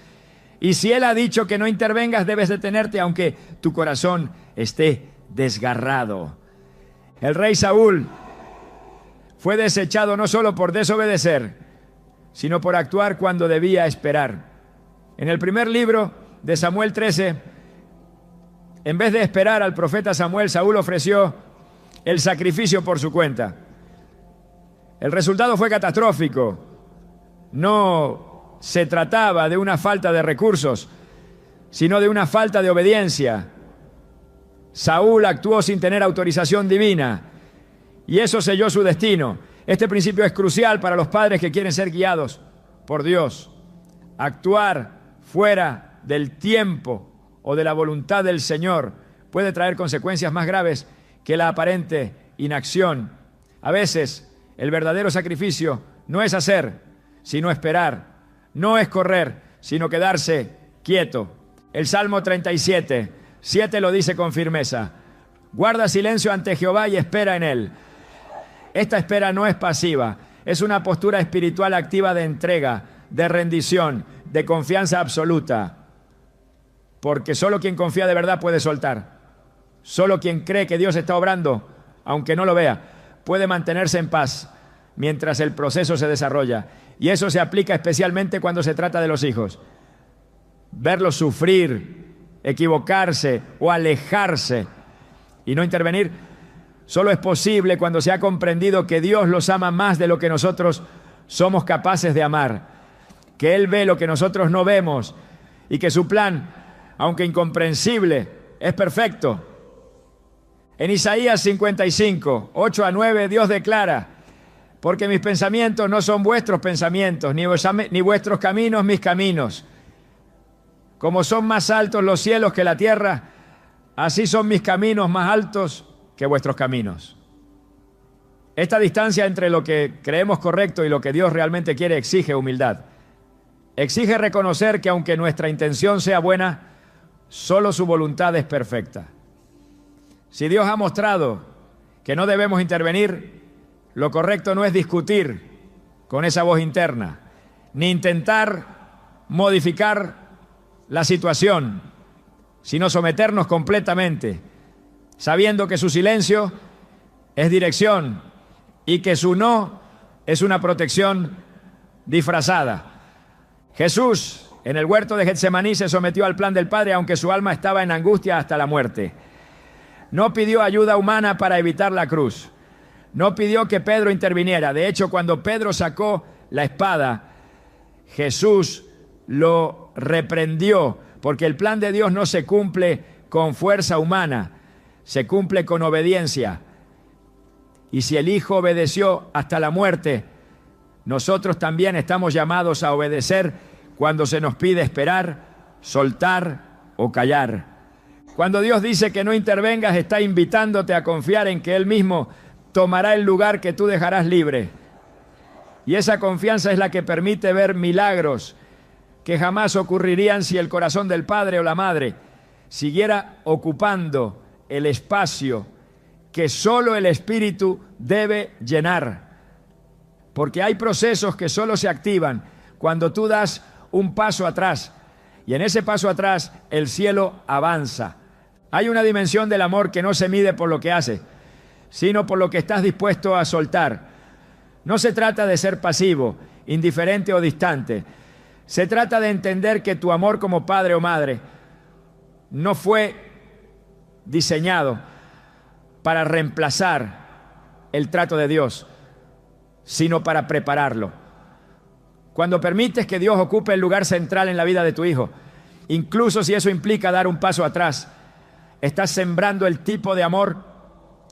Y si Él ha dicho que no intervengas, debes detenerte aunque tu corazón esté desgarrado. El rey Saúl fue desechado no solo por desobedecer, sino por actuar cuando debía esperar. En el primer libro de Samuel 13, en vez de esperar al profeta Samuel, Saúl ofreció el sacrificio por su cuenta. El resultado fue catastrófico. No se trataba de una falta de recursos, sino de una falta de obediencia. Saúl actuó sin tener autorización divina y eso selló su destino. Este principio es crucial para los padres que quieren ser guiados por Dios. Actuar fuera del tiempo o de la voluntad del Señor puede traer consecuencias más graves que la aparente inacción. A veces, el verdadero sacrificio no es hacer, sino esperar. No es correr, sino quedarse quieto. El Salmo 37, 7 lo dice con firmeza. Guarda silencio ante Jehová y espera en Él. Esta espera no es pasiva, es una postura espiritual activa de entrega, de rendición, de confianza absoluta. Porque solo quien confía de verdad puede soltar. Solo quien cree que Dios está obrando, aunque no lo vea, puede mantenerse en paz mientras el proceso se desarrolla. Y eso se aplica especialmente cuando se trata de los hijos. Verlos sufrir, equivocarse o alejarse y no intervenir, solo es posible cuando se ha comprendido que Dios los ama más de lo que nosotros somos capaces de amar, que Él ve lo que nosotros no vemos y que su plan, aunque incomprensible, es perfecto. En Isaías 55, 8 a 9, Dios declara: porque mis pensamientos no son vuestros pensamientos, ni vuestros caminos mis caminos. Como son más altos los cielos que la tierra, así son mis caminos más altos que vuestros caminos. Esta distancia entre lo que creemos correcto y lo que Dios realmente quiere exige humildad. Exige reconocer que aunque nuestra intención sea buena, solo su voluntad es perfecta. Si Dios ha mostrado que no debemos intervenir, lo correcto no es discutir con esa voz interna, ni intentar modificar la situación, sino someternos completamente, sabiendo que su silencio es dirección y que su no es una protección disfrazada. Jesús, en el huerto de Getsemaní, se sometió al plan del Padre, aunque su alma estaba en angustia hasta la muerte. No pidió ayuda humana para evitar la cruz. No pidió que Pedro interviniera. De hecho, cuando Pedro sacó la espada, Jesús lo reprendió, porque el plan de Dios no se cumple con fuerza humana, se cumple con obediencia. Y si el Hijo obedeció hasta la muerte, nosotros también estamos llamados a obedecer cuando se nos pide esperar, soltar o callar. Cuando Dios dice que no intervengas, está invitándote a confiar en que Él mismo tomará el lugar que tú dejarás libre. Y esa confianza es la que permite ver milagros que jamás ocurrirían si el corazón del padre o la madre siguiera ocupando el espacio que solo el Espíritu debe llenar. Porque hay procesos que solo se activan cuando tú das un paso atrás. Y en ese paso atrás el cielo avanza. Hay una dimensión del amor que no se mide por lo que hace, sino por lo que estás dispuesto a soltar. No se trata de ser pasivo, indiferente o distante. Se trata de entender que tu amor como padre o madre no fue diseñado para reemplazar el trato de Dios, sino para prepararlo. Cuando permites que Dios ocupe el lugar central en la vida de tu hijo, incluso si eso implica dar un paso atrás, estás sembrando el tipo de amor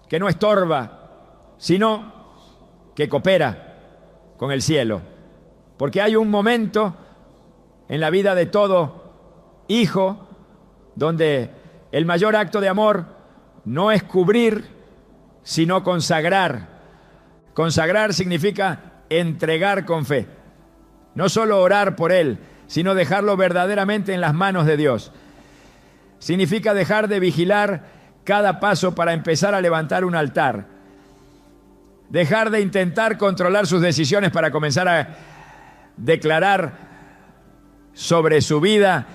que no estorba, sino que coopera con el cielo. Porque hay un momento en la vida de todo hijo donde el mayor acto de amor no es cubrir, sino consagrar. Consagrar significa entregar con fe. No solo orar por él, sino dejarlo verdaderamente en las manos de Dios. Significa dejar de vigilar cada paso para empezar a levantar un altar. Dejar de intentar controlar sus decisiones para comenzar a declarar sobre su vida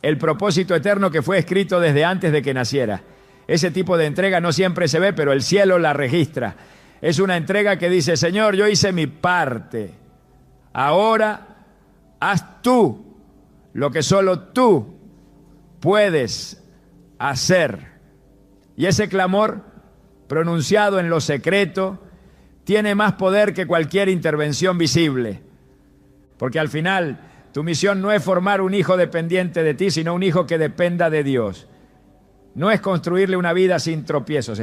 el propósito eterno que fue escrito desde antes de que naciera. Ese tipo de entrega no siempre se ve, pero el cielo la registra. Es una entrega que dice: Señor, yo hice mi parte. Ahora haz tú lo que solo tú puedes hacer. Y ese clamor pronunciado en lo secreto tiene más poder que cualquier intervención visible. Porque al final tu misión no es formar un hijo dependiente de ti, sino un hijo que dependa de Dios. No es construirle una vida sin tropiezos.